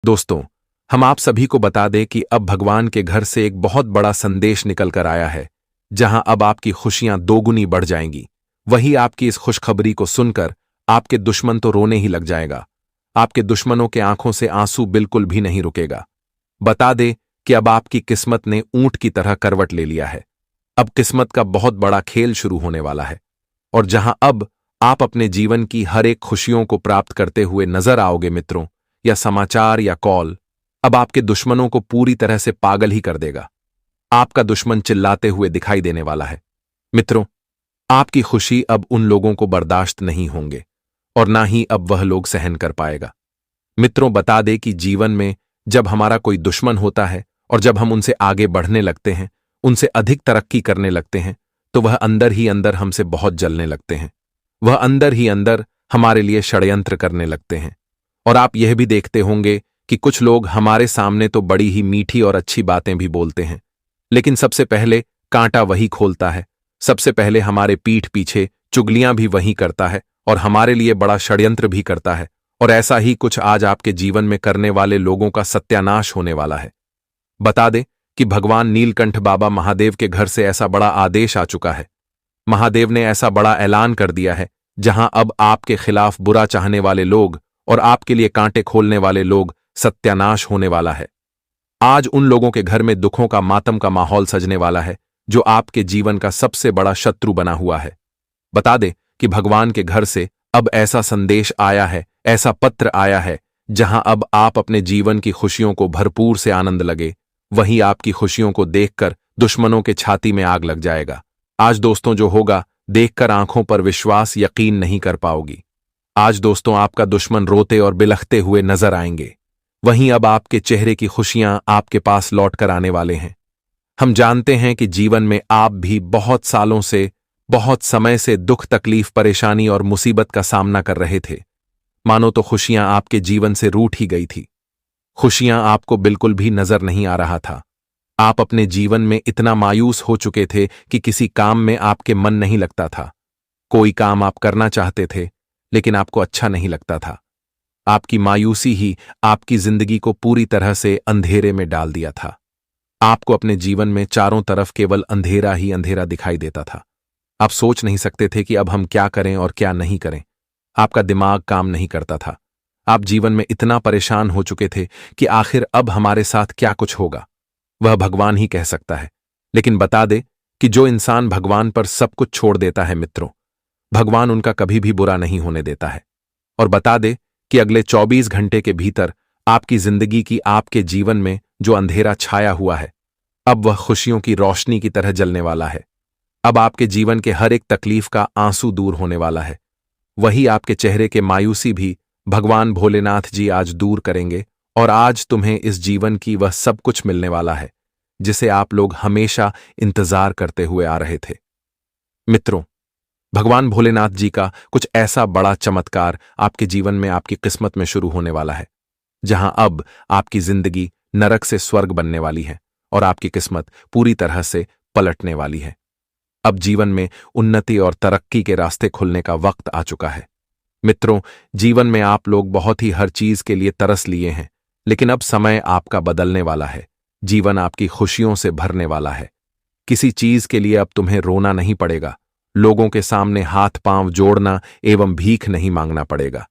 दोस्तों, हम आप सभी को बता दें कि अब भगवान के घर से एक बहुत बड़ा संदेश निकल कर आया है, जहां अब आपकी खुशियां दोगुनी बढ़ जाएंगी। वही आपकी इस खुशखबरी को सुनकर आपके दुश्मन तो रोने ही लग जाएगा। आपके दुश्मनों के आंखों से आंसू बिल्कुल भी नहीं रुकेगा। बता दे कि अब आपकी किस्मत ने ऊंट की तरह करवट ले लिया है। अब किस्मत का बहुत बड़ा खेल शुरू होने वाला है, और जहां अब आप अपने जीवन की हर एक खुशियों को प्राप्त करते हुए नजर आओगे मित्रों, या समाचार या कॉल अब आपके दुश्मनों को पूरी तरह से पागल ही कर देगा। आपका दुश्मन चिल्लाते हुए दिखाई देने वाला है। मित्रों, आपकी खुशी अब उन लोगों को बर्दाश्त नहीं होंगे, और ना ही अब वह लोग सहन कर पाएगा। मित्रों, बता दे कि जीवन में जब हमारा कोई दुश्मन होता है और जब हम उनसे आगे बढ़ने लगते हैं, उनसे अधिक तरक्की करने लगते हैं, तो वह अंदर ही अंदर हमसे बहुत जलने लगते हैं। वह अंदर ही अंदर हमारे लिए षड्यंत्र करने लगते हैं। और आप यह भी देखते होंगे कि कुछ लोग हमारे सामने तो बड़ी ही मीठी और अच्छी बातें भी बोलते हैं, लेकिन सबसे पहले कांटा वही खोलता है। सबसे पहले हमारे पीठ पीछे चुगलियां भी वही करता है और हमारे लिए बड़ा षड्यंत्र भी करता है। और ऐसा ही कुछ आज आपके जीवन में करने वाले लोगों का सत्यानाश होने वाला है। बता दें कि भगवान नीलकंठ बाबा महादेव के घर से ऐसा बड़ा आदेश आ चुका है। महादेव ने ऐसा बड़ा ऐलान कर दिया है, जहां अब आपके खिलाफ बुरा चाहने वाले लोग और आपके लिए कांटे खोलने वाले लोग सत्यानाश होने वाला है। आज उन लोगों के घर में दुखों का मातम का माहौल सजने वाला है, जो आपके जीवन का सबसे बड़ा शत्रु बना हुआ है। बता दे कि भगवान के घर से अब ऐसा संदेश आया है, ऐसा पत्र आया है, जहां अब आप अपने जीवन की खुशियों को भरपूर से आनंद लगे, वहीं आपकी खुशियों को देखकर दुश्मनों के छाती में आग लग जाएगा। आज दोस्तों जो होगा, देखकर आंखों पर विश्वास यकीन नहीं कर पाओगी। आज दोस्तों आपका दुश्मन रोते और बिलखते हुए नजर आएंगे। वहीं अब आपके चेहरे की खुशियां आपके पास लौट कर आने वाले हैं। हम जानते हैं कि जीवन में आप भी बहुत सालों से, बहुत समय से दुख, तकलीफ, परेशानी और मुसीबत का सामना कर रहे थे। मानो तो खुशियां आपके जीवन से रूठ ही गई थी। खुशियां आपको बिल्कुल भी नजर नहीं आ रहा था। आप अपने जीवन में इतना मायूस हो चुके थे कि किसी काम में आपके मन नहीं लगता था। कोई काम आप करना चाहते थे, लेकिन आपको अच्छा नहीं लगता था। आपकी मायूसी ही आपकी जिंदगी को पूरी तरह से अंधेरे में डाल दिया था। आपको अपने जीवन में चारों तरफ केवल अंधेरा ही अंधेरा दिखाई देता था। आप सोच नहीं सकते थे कि अब हम क्या करें और क्या नहीं करें। आपका दिमाग काम नहीं करता था। आप जीवन में इतना परेशान हो चुके थे कि आखिर अब हमारे साथ क्या कुछ होगा, वह भगवान ही कह सकता है। लेकिन बता दे कि जो इंसान भगवान पर सब कुछ छोड़ देता है मित्रों, भगवान उनका कभी भी बुरा नहीं होने देता है। और बता दे कि अगले 24 घंटे के भीतर आपकी जिंदगी की, आपके जीवन में जो अंधेरा छाया हुआ है, अब वह खुशियों की रोशनी की तरह जलने वाला है। अब आपके जीवन के हर एक तकलीफ का आंसू दूर होने वाला है। वही आपके चेहरे के मायूसी भी भगवान भोलेनाथ जी आज दूर करेंगे, और आज तुम्हें इस जीवन की वह सब कुछ मिलने वाला है जिसे आप लोग हमेशा इंतजार करते हुए आ रहे थे। मित्रों, भगवान भोलेनाथ जी का कुछ ऐसा बड़ा चमत्कार आपके जीवन में, आपकी किस्मत में शुरू होने वाला है, जहां अब आपकी जिंदगी नरक से स्वर्ग बनने वाली है और आपकी किस्मत पूरी तरह से पलटने वाली है। अब जीवन में उन्नति और तरक्की के रास्ते खुलने का वक्त आ चुका है। मित्रों, जीवन में आप लोग बहुत ही हर चीज के लिए तरस लिए हैं, लेकिन अब समय आपका बदलने वाला है। जीवन आपकी खुशियों से भरने वाला है। किसी चीज के लिए अब तुम्हें रोना नहीं पड़ेगा। लोगों के सामने हाथ पांव जोड़ना एवं भीख नहीं मांगना पड़ेगा।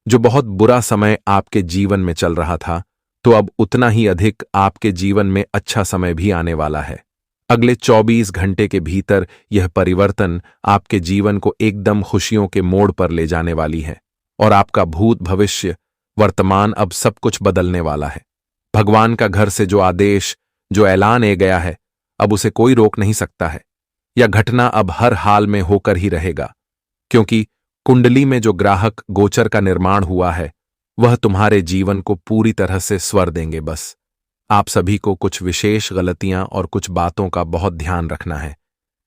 जो बहुत बुरा समय आपके जीवन में चल रहा था, तो अब उतना ही अधिक आपके जीवन में अच्छा समय भी आने वाला है। अगले 24 घंटे के भीतर यह परिवर्तन आपके जीवन को एकदम खुशियों के मोड़ पर ले जाने वाली है, और आपका भूत, भविष्य, वर्तमान अब सब कुछ बदलने वाला है। भगवान का घर से जो आदेश, जो ऐलान आ गया है, अब उसे कोई रोक नहीं सकता है। यह घटना अब हर हाल में होकर ही रहेगा, क्योंकि कुंडली में जो ग्राहक गोचर का निर्माण हुआ है, वह तुम्हारे जीवन को पूरी तरह से स्वर देंगे। बस आप सभी को कुछ विशेष गलतियां और कुछ बातों का बहुत ध्यान रखना है,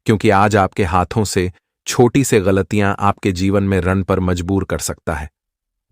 क्योंकि आज आपके हाथों से छोटी से गलतियां आपके जीवन में रण पर मजबूर कर सकता है।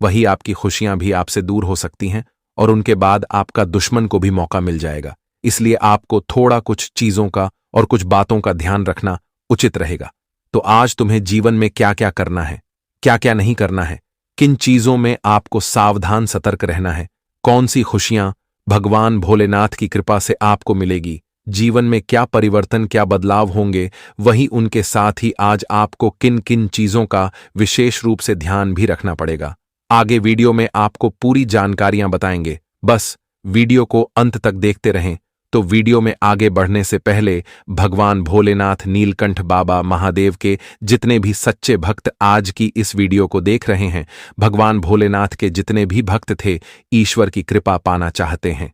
वही आपकी खुशियां भी आपसे दूर हो सकती हैं, और उनके बाद आपका दुश्मन को भी मौका मिल जाएगा। इसलिए आपको थोड़ा कुछ चीजों का और कुछ बातों का ध्यान रखना उचित रहेगा। तो आज तुम्हें जीवन में क्या क्या करना है, क्या क्या नहीं करना है, किन चीजों में आपको सावधान सतर्क रहना है, कौन सी खुशियां भगवान भोलेनाथ की कृपा से आपको मिलेगी, जीवन में क्या परिवर्तन, क्या बदलाव होंगे, वहीं उनके साथ ही आज आपको किन किन चीजों का विशेष रूप से ध्यान भी रखना पड़ेगा। आगे वीडियो में आपको पूरी जानकारियां बताएंगे, बस वीडियो को अंत तक देखते रहें। तो वीडियो में आगे बढ़ने से पहले भगवान भोलेनाथ, नीलकंठ बाबा महादेव के जितने भी सच्चे भक्त आज की इस वीडियो को देख रहे हैं, भगवान भोलेनाथ के जितने भी भक्त थे, ईश्वर की कृपा पाना चाहते हैं,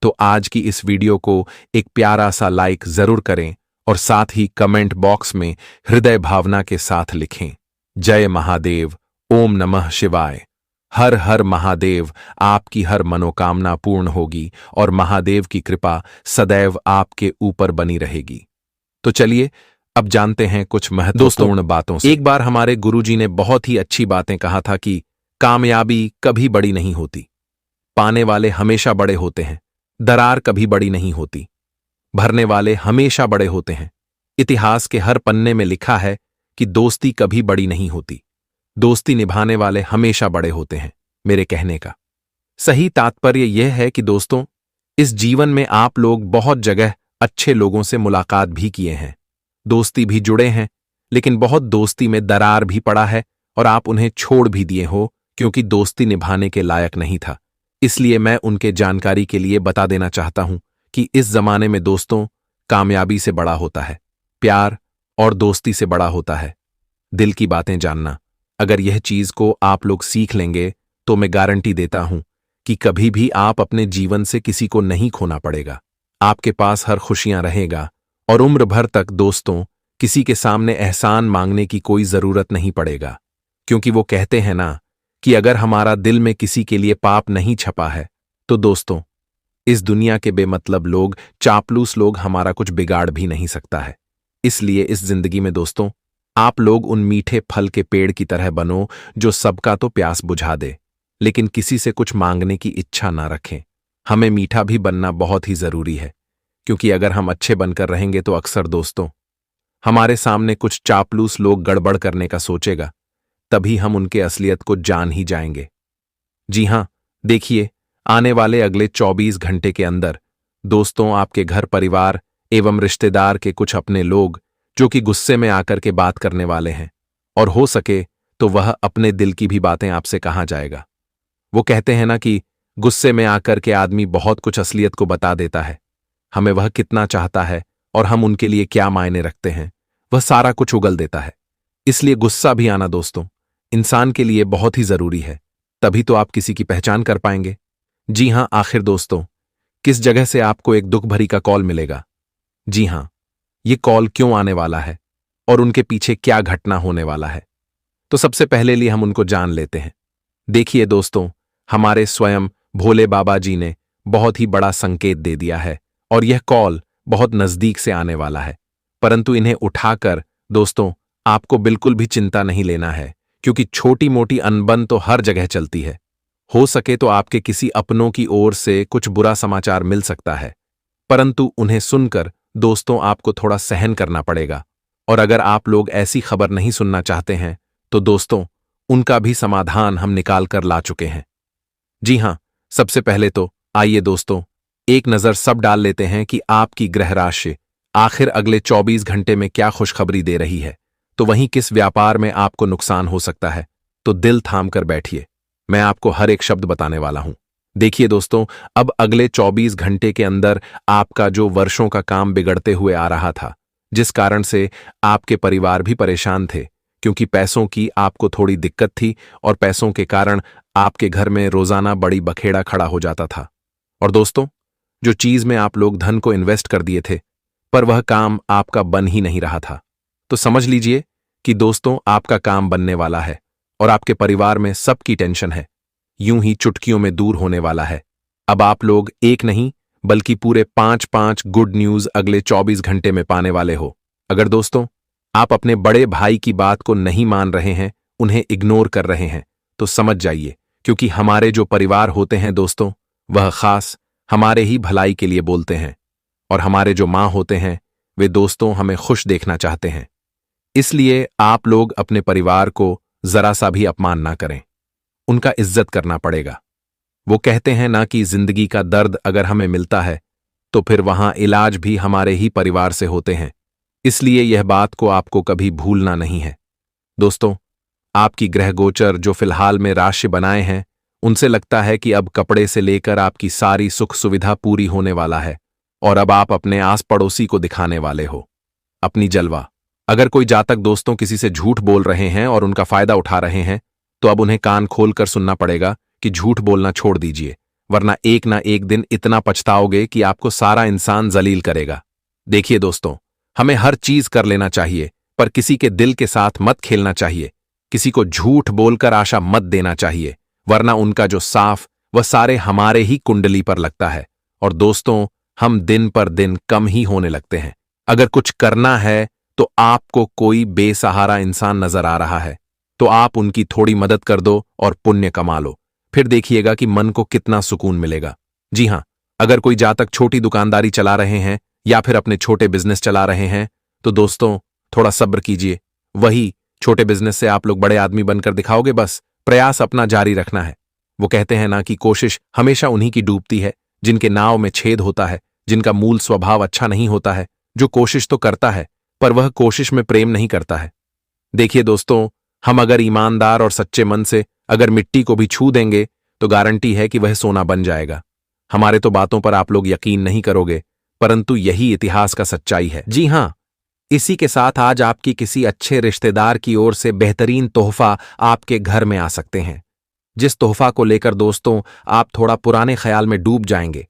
तो आज की इस वीडियो को एक प्यारा सा लाइक जरूर करें और साथ ही कमेंट बॉक्स में हृदय भावना के साथ लिखें, जय महादेव, ओम नमः शिवाय, हर हर महादेव। आपकी हर मनोकामना पूर्ण होगी और महादेव की कृपा सदैव आपके ऊपर बनी रहेगी। तो चलिए अब जानते हैं कुछ महत्वपूर्ण बातों से। एक बार हमारे गुरुजी ने बहुत ही अच्छी बातें कहा था कि कामयाबी कभी बड़ी नहीं होती, पाने वाले हमेशा बड़े होते हैं, दरार कभी बड़ी नहीं होती, भरने वाले हमेशा बड़े होते हैं। इतिहास के हर पन्ने में लिखा है कि दोस्ती कभी बड़ी नहीं होती, दोस्ती निभाने वाले हमेशा बड़े होते हैं। मेरे कहने का सही तात्पर्य यह है कि दोस्तों, इस जीवन में आप लोग बहुत जगह अच्छे लोगों से मुलाकात भी किए हैं, दोस्ती भी जुड़े हैं, लेकिन बहुत दोस्ती में दरार भी पड़ा है और आप उन्हें छोड़ भी दिए हो क्योंकि दोस्ती निभाने के लायक नहीं था। इसलिए मैं उनके जानकारी के लिए बता देना चाहता हूं कि इस जमाने में दोस्तों, कामयाबी से बड़ा होता है प्यार और दोस्ती से बड़ा होता है दिल की बातें जानना। अगर यह चीज को आप लोग सीख लेंगे तो मैं गारंटी देता हूं कि कभी भी आप अपने जीवन से किसी को नहीं खोना पड़ेगा, आपके पास हर खुशियां रहेगा और उम्र भर तक दोस्तों किसी के सामने एहसान मांगने की कोई जरूरत नहीं पड़ेगा। क्योंकि वो कहते हैं ना कि अगर हमारा दिल में किसी के लिए पाप नहीं छपा है तो दोस्तों, इस दुनिया के बेमतलब लोग, चापलूस लोग हमारा कुछ बिगाड़ भी नहीं सकता है। इसलिए इस जिंदगी में दोस्तों, आप लोग उन मीठे फल के पेड़ की तरह बनो जो सबका तो प्यास बुझा दे, लेकिन किसी से कुछ मांगने की इच्छा ना रखें। हमें मीठा भी बनना बहुत ही जरूरी है, क्योंकि अगर हम अच्छे बनकर रहेंगे तो अक्सर दोस्तों हमारे सामने कुछ चापलूस लोग गड़बड़ करने का सोचेगा, तभी हम उनके असलियत को जान ही जाएंगे। जी हां, देखिए, आने वाले अगले 24 घंटे के अंदर दोस्तों आपके घर परिवार एवं रिश्तेदार के कुछ अपने लोग जो कि गुस्से में आकर के बात करने वाले हैं, और हो सके तो वह अपने दिल की भी बातें आपसे कहा जाएगा। वो कहते हैं ना कि गुस्से में आकर के आदमी बहुत कुछ असलियत को बता देता है, हमें वह कितना चाहता है और हम उनके लिए क्या मायने रखते हैं, वह सारा कुछ उगल देता है। इसलिए गुस्सा भी आना दोस्तों इंसान के लिए बहुत ही जरूरी है, तभी तो आप किसी की पहचान कर पाएंगे। जी हां, आखिर दोस्तों, किस जगह से आपको एक दुख भरी का कॉल मिलेगा? जी हां, ये कॉल क्यों आने वाला है और उनके पीछे क्या घटना होने वाला है, तो सबसे पहले लिए हम उनको जान लेते हैं। देखिए दोस्तों, हमारे स्वयं भोले बाबा जी ने बहुत ही बड़ा संकेत दे दिया है और यह कॉल बहुत नजदीक से आने वाला है, परंतु इन्हें उठाकर दोस्तों आपको बिल्कुल भी चिंता नहीं लेना है, क्योंकि छोटी मोटी अनबन तो हर जगह चलती है। हो सके तो आपके किसी अपनों की ओर से कुछ बुरा समाचार मिल सकता है, परंतु उन्हें सुनकर दोस्तों आपको थोड़ा सहन करना पड़ेगा। और अगर आप लोग ऐसी खबर नहीं सुनना चाहते हैं तो दोस्तों उनका भी समाधान हम निकाल कर ला चुके हैं। जी हां, सबसे पहले तो आइए दोस्तों एक नजर सब डाल लेते हैं कि आपकी ग्रह राशि आखिर अगले 24 घंटे में क्या खुशखबरी दे रही है, तो वहीं किस व्यापार में आपको नुकसान हो सकता है। तो दिल थाम कर बैठिए, मैं आपको हर एक शब्द बताने वाला हूं। देखिए दोस्तों, अब अगले 24 घंटे के अंदर आपका जो वर्षों का काम बिगड़ते हुए आ रहा था, जिस कारण से आपके परिवार भी परेशान थे, क्योंकि पैसों की आपको थोड़ी दिक्कत थी और पैसों के कारण आपके घर में रोजाना बड़ी बखेड़ा खड़ा हो जाता था। और दोस्तों, जो चीज में आप लोग धन को इन्वेस्ट कर दिए थे, पर वह काम आपका बन ही नहीं रहा था, तो समझ लीजिए कि दोस्तों आपका काम बनने वाला है और आपके परिवार में सबकी टेंशन है यूं ही चुटकियों में दूर होने वाला है। अब आप लोग एक नहीं बल्कि पूरे 5-5 गुड न्यूज अगले 24 घंटे में पाने वाले हो। अगर दोस्तों आप अपने बड़े भाई की बात को नहीं मान रहे हैं, उन्हें इग्नोर कर रहे हैं, तो समझ जाइए, क्योंकि हमारे जो परिवार होते हैं दोस्तों, वह खास हमारे ही भलाई के लिए बोलते हैं, और हमारे जो माँ होते हैं वे दोस्तों हमें खुश देखना चाहते हैं। इसलिए आप लोग अपने परिवार को जरा सा भी अपमान ना करें, उनका इज्जत करना पड़ेगा। वो कहते हैं ना कि जिंदगी का दर्द अगर हमें मिलता है तो फिर वहां इलाज भी हमारे ही परिवार से होते हैं। इसलिए यह बात को आपको कभी भूलना नहीं है। दोस्तों, आपकी ग्रह गोचर जो फिलहाल में राशि बनाए हैं, उनसे लगता है कि अब कपड़े से लेकर आपकी सारी सुख सुविधा पूरी होने वाला है और अब आप अपने आस पड़ोसी को दिखाने वाले हो अपनी जलवा। अगर कोई जातक दोस्तों किसी से झूठ बोल रहे हैं और उनका फायदा उठा रहे हैं, तो अब उन्हें कान खोलकर सुनना पड़ेगा कि झूठ बोलना छोड़ दीजिए, वरना एक ना एक दिन इतना पछताओगे कि आपको सारा इंसान जलील करेगा। देखिए दोस्तों, हमें हर चीज कर लेना चाहिए, पर किसी के दिल के साथ मत खेलना चाहिए। किसी को झूठ बोलकर आशा मत देना चाहिए, वरना उनका जो साफ वह सारे हमारे ही कुंडली पर लगता है। और दोस्तों, हम दिन पर दिन कम ही होने लगते हैं। अगर कुछ करना है तो आपको कोई बेसहारा इंसान नजर आ रहा है तो आप उनकी थोड़ी मदद कर दो और पुण्य कमा लो। फिर देखिएगा कि मन को कितना सुकून मिलेगा। जी हां, अगर कोई जातक छोटी दुकानदारी चला रहे हैं या फिर अपने छोटे बिजनेस चला रहे हैं तो दोस्तों थोड़ा सब्र कीजिए। वही छोटे बिजनेस से आप लोग बड़े आदमी बनकर दिखाओगे, बस प्रयास अपना जारी रखना है। वो कहते हैं ना कि कोशिश हमेशा उन्हीं की डूबती है जिनके नाव में छेद होता है, जिनका मूल स्वभाव अच्छा नहीं होता है। जो कोशिश तो करता है पर वह कोशिश में प्रेम नहीं करता है। देखिए दोस्तों, हम अगर ईमानदार और सच्चे मन से अगर मिट्टी को भी छू देंगे तो गारंटी है कि वह सोना बन जाएगा। हमारे तो बातों पर आप लोग यकीन नहीं करोगे, परंतु यही इतिहास का सच्चाई है। जी हां, इसी के साथ आज आपकी किसी अच्छे रिश्तेदार की ओर से बेहतरीन तोहफा आपके घर में आ सकते हैं, जिस तोहफा को लेकर दोस्तों आप थोड़ा पुराने ख्याल में डूब जाएंगे,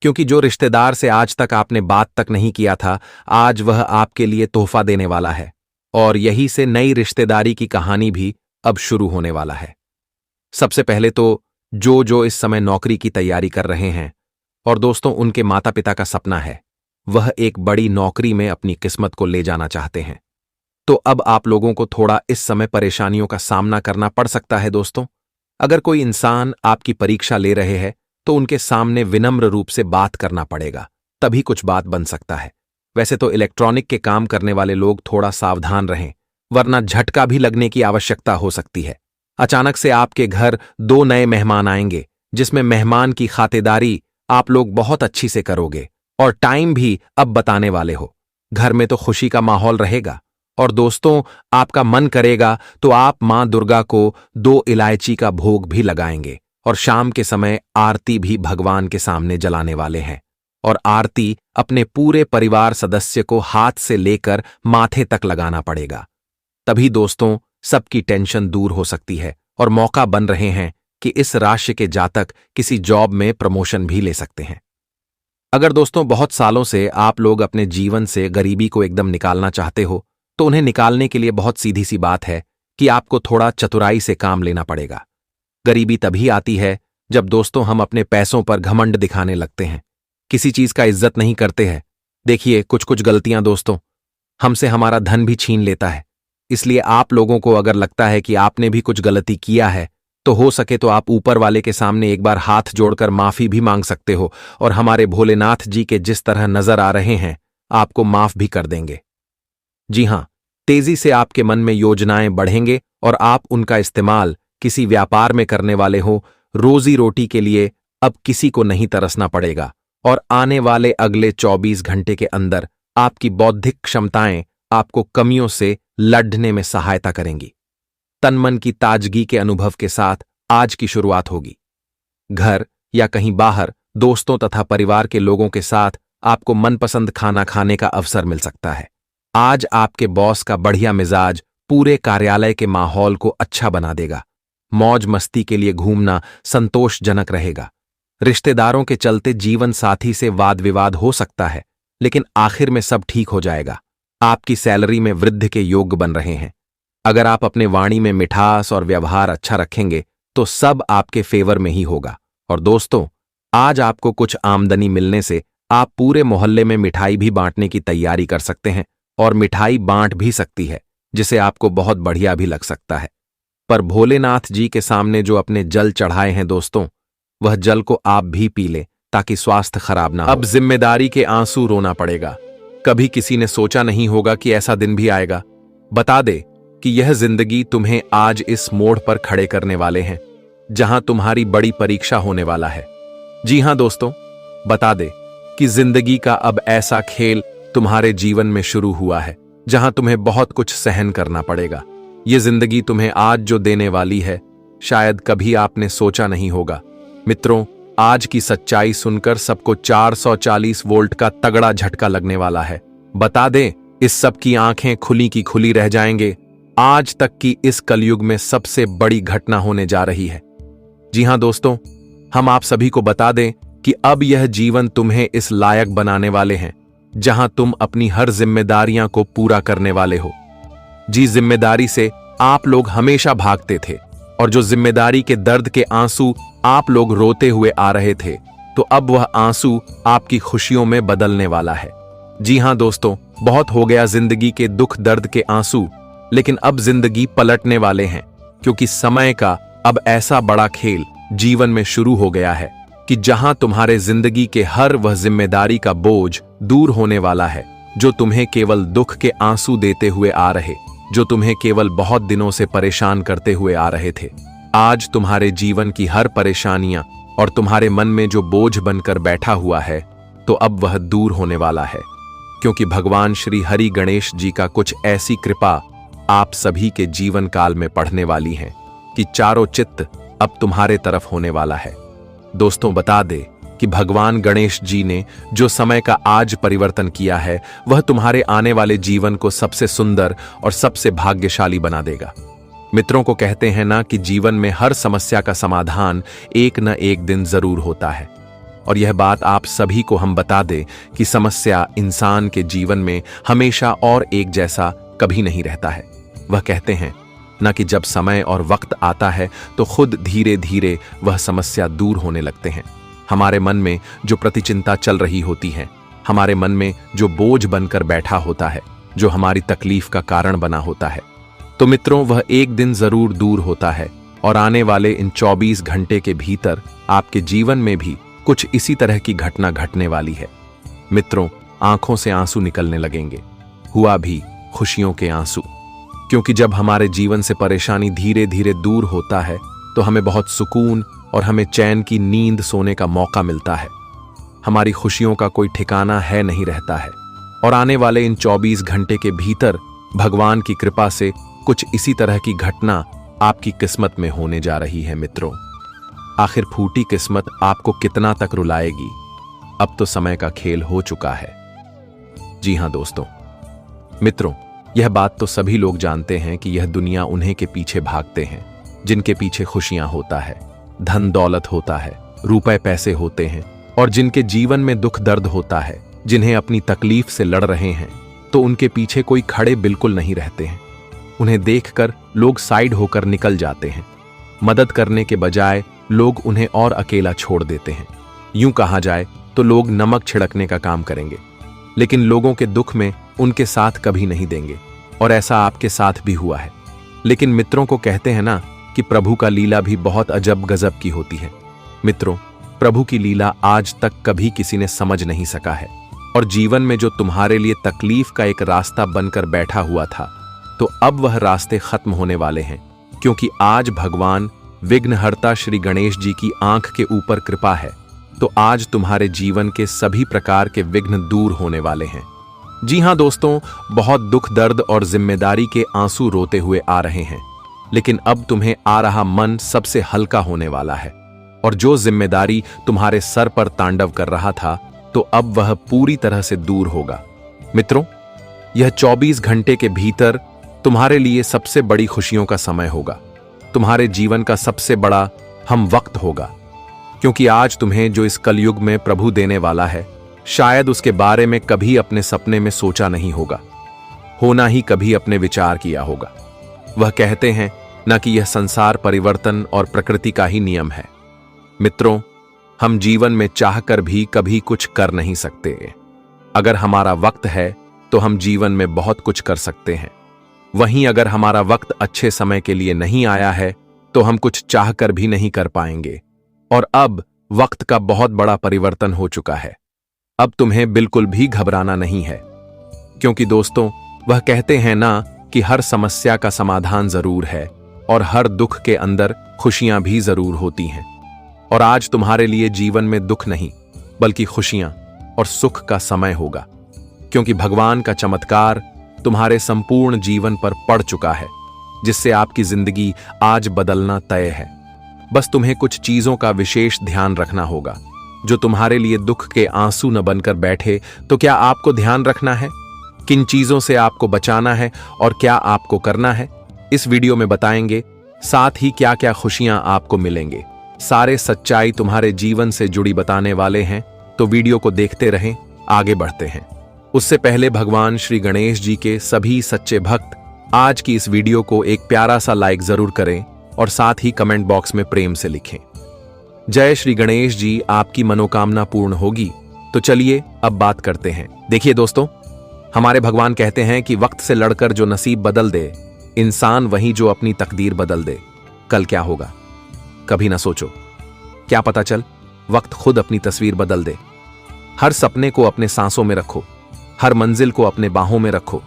क्योंकि जो रिश्तेदार से आज तक आपने बात तक नहीं किया था, आज वह आपके लिए तोहफा देने वाला है और यही से नई रिश्तेदारी की कहानी भी अब शुरू होने वाला है। सबसे पहले तो जो इस समय नौकरी की तैयारी कर रहे हैं और दोस्तों उनके माता पिता का सपना है वह एक बड़ी नौकरी में अपनी किस्मत को ले जाना चाहते हैं, तो अब आप लोगों को थोड़ा इस समय परेशानियों का सामना करना पड़ सकता है। दोस्तों, अगर कोई इंसान आपकी परीक्षा ले रहे हैं तो उनके सामने विनम्र रूप से बात करना पड़ेगा, तभी कुछ बात बन सकता है। वैसे तो इलेक्ट्रॉनिक के काम करने वाले लोग थोड़ा सावधान रहें, वरना झटका भी लगने की आवश्यकता हो सकती है। अचानक से आपके घर 2 नए मेहमान आएंगे, जिसमें मेहमान की खातिरदारी आप लोग बहुत अच्छी से करोगे और टाइम भी अब बताने वाले हो। घर में तो खुशी का माहौल रहेगा और दोस्तों आपका मन करेगा तो आप मां दुर्गा को 2 इलायची का भोग भी लगाएंगे और शाम के समय आरती भी भगवान के सामने जलाने वाले हैं। और आरती अपने पूरे परिवार सदस्य को हाथ से लेकर माथे तक लगाना पड़ेगा। तभी दोस्तों सबकी टेंशन दूर हो सकती है और मौका बन रहे हैं कि इस राशि के जातक किसी जॉब में प्रमोशन भी ले सकते हैं। अगर दोस्तों बहुत सालों से आप लोग अपने जीवन से गरीबी को एकदम निकालना चाहते हो तो उन्हें निकालने के लिए बहुत सीधी सी बात है कि आपको थोड़ा चतुराई से काम लेना पड़ेगा। गरीबी तभी आती है जब दोस्तों हम अपने पैसों पर घमंड दिखाने लगते हैं, किसी चीज का इज्जत नहीं करते हैं। देखिए कुछ कुछ गलतियां दोस्तों हमसे हमारा धन भी छीन लेता है। इसलिए आप लोगों को अगर लगता है कि आपने भी कुछ गलती किया है तो हो सके तो आप ऊपर वाले के सामने एक बार हाथ जोड़कर माफी भी मांग सकते हो और हमारे भोलेनाथ जी के जिस तरह नजर आ रहे हैं आपको माफ भी कर देंगे। जी हां, तेजी से आपके मन में योजनाएं बढ़ेंगे और आप उनका इस्तेमाल किसी व्यापार में करने वाले हो। रोजी रोटी के लिए अब किसी को नहीं तरसना पड़ेगा और आने वाले अगले 24 घंटे के अंदर आपकी बौद्धिक क्षमताएं आपको कमियों से लड़ने में सहायता करेंगी। तन मन की ताजगी के अनुभव के साथ आज की शुरुआत होगी। घर या कहीं बाहर दोस्तों तथा परिवार के लोगों के साथ आपको मनपसंद खाना खाने का अवसर मिल सकता है। आज आपके बॉस का बढ़िया मिजाज पूरे कार्यालय के माहौल को अच्छा बना देगा। मौज मस्ती के लिए घूमना संतोषजनक रहेगा। रिश्तेदारों के चलते जीवन साथी से वाद विवाद हो सकता है, लेकिन आखिर में सब ठीक हो जाएगा। आपकी सैलरी में वृद्धि के योग बन रहे हैं। अगर आप अपने वाणी में मिठास और व्यवहार अच्छा रखेंगे तो सब आपके फेवर में ही होगा। और दोस्तों आज आपको कुछ आमदनी मिलने से आप पूरे मोहल्ले में मिठाई भी बांटने की तैयारी कर सकते हैं और मिठाई बांट भी सकती है, जिसे आपको बहुत बढ़िया भी लग सकता है। पर भोलेनाथ जी के सामने जो अपने जल चढ़ाए हैं दोस्तों, वह जल को आप भी पी लें ताकि स्वास्थ्य खराब ना हो। अब जिम्मेदारी के आंसू रोना पड़ेगा। कभी किसी ने सोचा नहीं होगा कि ऐसा दिन भी आएगा। बता दे कि यह जिंदगी तुम्हें आज इस मोड़ पर खड़े करने वाले हैं। जहां तुम्हारी बड़ी परीक्षा होने वाला है। जी हां दोस्तों, बता दे कि जिंदगी का अब ऐसा खेल तुम्हारे जीवन में शुरू हुआ है जहां तुम्हें बहुत कुछ सहन करना पड़ेगा। ये जिंदगी तुम्हें आज जो देने वाली है, शायद कभी आपने सोचा नहीं होगा। मित्रों, आज की सच्चाई सुनकर सबको 440 वोल्ट का तगड़ा झटका लगने वाला है। बता दें, इस सब की आंखें खुली की खुली रह जाएंगे। आज तक की इस कलयुग में सबसे बड़ी घटना होने जा रही है। जी हां दोस्तों, हम आप सभी को बता दें कि अब यह जीवन तुम्हें इस लायक बनाने वाले हैं जहां तुम अपनी हर जिम्मेदारियां को पूरा करने वाले हो। जी, जिम्मेदारी से आप लोग हमेशा भागते थे और जो जिम्मेदारी के दर्द के आंसू आप लोग रोते हुए आ रहे थे, तो अब वह आंसू आपकी खुशियों में बदलने वाला है। जी हां दोस्तों, बहुत हो गया जिंदगी के दुख दर्द के आंसू, लेकिन अब जिंदगी पलटने वाले हैं, क्योंकि समय का अब ऐसा बड़ा खेल जीवन में शुरू हो गया है कि जहां तुम्हारे जिंदगी के हर वह जिम्मेदारी का बोझ दूर होने वाला है जो तुम्हें केवल दुख के आंसू देते हुए आ रहे, जो तुम्हें केवल बहुत दिनों से परेशान करते हुए आ रहे थे। आज तुम्हारे जीवन की हर परेशानियां और तुम्हारे मन में जो बोझ बनकर बैठा हुआ है, तो अब वह दूर होने वाला है, क्योंकि भगवान श्री हरि गणेश जी का कुछ ऐसी कृपा आप सभी के जीवन काल में पढ़ने वाली है कि चारों चित्त अब तुम्हारे तरफ होने वाला है। दोस्तों, बता दे कि भगवान गणेश जी ने जो समय का आज परिवर्तन किया है, वह तुम्हारे आने वाले जीवन को सबसे सुंदर और सबसे भाग्यशाली बना देगा। मित्रों को कहते हैं ना कि जीवन में हर समस्या का समाधान एक न एक दिन जरूर होता है, और यह बात आप सभी को हम बता दें कि समस्या इंसान के जीवन में हमेशा और एक जैसा कभी नहीं रहता है। वह कहते हैं ना कि जब समय और वक्त आता है तो खुद धीरे धीरे वह समस्या दूर होने लगते हैं। हमारे मन में जो प्रतिचिंता चल रही होती है, हमारे मन में जो बोझ बनकर बैठा होता है, जो हमारी तकलीफ का कारण बना होता है, तो मित्रों वह एक दिन जरूर दूर होता है, और आने वाले इन 24 घंटे के भीतर आपके जीवन में भी कुछ इसी तरह की घटना घटने वाली है। मित्रों, आंखों से आंसू निकलने लगेंगे, हुआ भी खुशियों के आंसू, क्योंकि जब हमारे जीवन से परेशानी धीरे धीरे दूर होता है तो हमें बहुत सुकून और हमें चैन की नींद सोने का मौका मिलता है। हमारी खुशियों का कोई ठिकाना है नहीं रहता है, और आने वाले इन 24 घंटे के भीतर भगवान की कृपा से कुछ इसी तरह की घटना आपकी किस्मत में होने जा रही है। मित्रों, आखिर फूटी किस्मत आपको कितना तक रुलाएगी? अब तो समय का खेल हो चुका है। जी हां दोस्तों, मित्रों, यह बात तो सभी लोग जानते हैं कि यह दुनिया उन्हीं के पीछे भागते हैं जिनके पीछे खुशियां होता है, धन दौलत होता है, रुपए पैसे होते हैं, और जिनके जीवन में दुख दर्द होता है, जिन्हें अपनी तकलीफ से लड़ रहे हैं, तो उनके पीछे कोई खड़े बिल्कुल नहीं रहते हैं। उन्हें देखकर लोग साइड होकर निकल जाते हैं। मदद करने के बजाय लोग उन्हें और अकेला छोड़ देते हैं। यूं कहा जाए तो लोग नमक छिड़कने का काम करेंगे, लेकिन लोगों के दुख में उनके साथ कभी नहीं देंगे, और ऐसा आपके साथ भी हुआ है। लेकिन मित्रों को कहते हैं ना कि प्रभु का लीला भी बहुत अजब गजब की होती है। मित्रों, प्रभु की लीला आज तक कभी किसी ने समझ नहीं सका है, और जीवन में जो तुम्हारे लिए तकलीफ का एक रास्ता बनकर बैठा हुआ था, तो अब वह रास्ते खत्म होने वाले हैं, क्योंकि आज भगवान विघ्नहर्ता श्री गणेश जी की आंख के ऊपर कृपा है। तो आज तुम्हारे जीवन के सभी प्रकार के विघ्न दूर होने वाले हैं। जी हां दोस्तों, बहुत दुख दर्द और जिम्मेदारी के आंसू रोते हुए आ रहे हैं, लेकिन अब तुम्हें आ रहा मन सबसे हल्का होने वाला है, और जो जिम्मेदारी तुम्हारे सर पर तांडव कर रहा था, तो अब वह पूरी तरह से दूर होगा। मित्रों, यह 24 घंटे के भीतर तुम्हारे लिए सबसे बड़ी खुशियों का समय होगा। तुम्हारे जीवन का सबसे बड़ा हम वक्त होगा, क्योंकि आज तुम्हें जो इस कलयुग में प्रभु देने वाला है, शायद उसके बारे में कभी अपने सपने में सोचा नहीं होगा, होना ही कभी अपने विचार किया होगा। वह कहते हैं न कि यह संसार परिवर्तन और प्रकृति का ही नियम है। मित्रों, हम जीवन में चाहकर भी कभी कुछ कर नहीं सकते। अगर हमारा वक्त है तो हम जीवन में बहुत कुछ कर सकते हैं। वहीं अगर हमारा वक्त अच्छे समय के लिए नहीं आया है तो हम कुछ चाहकर भी नहीं कर पाएंगे। और अब वक्त का बहुत बड़ा परिवर्तन हो चुका है। अब तुम्हें बिल्कुल भी घबराना नहीं है, क्योंकि दोस्तों, वह कहते हैं ना कि हर समस्या का समाधान जरूर है, और हर दुख के अंदर खुशियां भी जरूर होती हैं। और आज तुम्हारे लिए जीवन में दुख नहीं बल्कि खुशियां और सुख का समय होगा, क्योंकि भगवान का चमत्कार तुम्हारे संपूर्ण जीवन पर पड़ चुका है, जिससे आपकी जिंदगी आज बदलना तय है। बस तुम्हें कुछ चीजों का विशेष ध्यान रखना होगा जो तुम्हारे लिए दुख के आंसू न बनकर बैठे। तो क्या आपको ध्यान रखना है? किन चीजों से आपको बचाना है और क्या आपको करना है, इस वीडियो में बताएंगे। साथ ही क्या क्या खुशियां आपको मिलेंगे, सारे सच्चाई तुम्हारे जीवन से जुड़ी बताने वाले हैं। तो वीडियो को देखते रहें, आगे बढ़ते हैं। उससे पहले भगवान श्री गणेश जी के सभी सच्चे भक्त आज की इस वीडियो को एक प्यारा सा लाइक जरूर करें और साथ ही कमेंट बॉक्स में प्रेम से लिखें, जय श्री गणेश जी, आपकी मनोकामना पूर्ण होगी। तो चलिए अब बात करते हैं। देखिए दोस्तों, हमारे भगवान कहते हैं कि वक्त से लड़कर जो नसीब बदल दे, इंसान वही जो अपनी तकदीर बदल दे। कल क्या होगा कभी ना सोचो, क्या पता चल वक्त खुद अपनी तस्वीर बदल दे। हर सपने को अपने सांसों में रखो, हर मंजिल को अपने बाहों में रखो।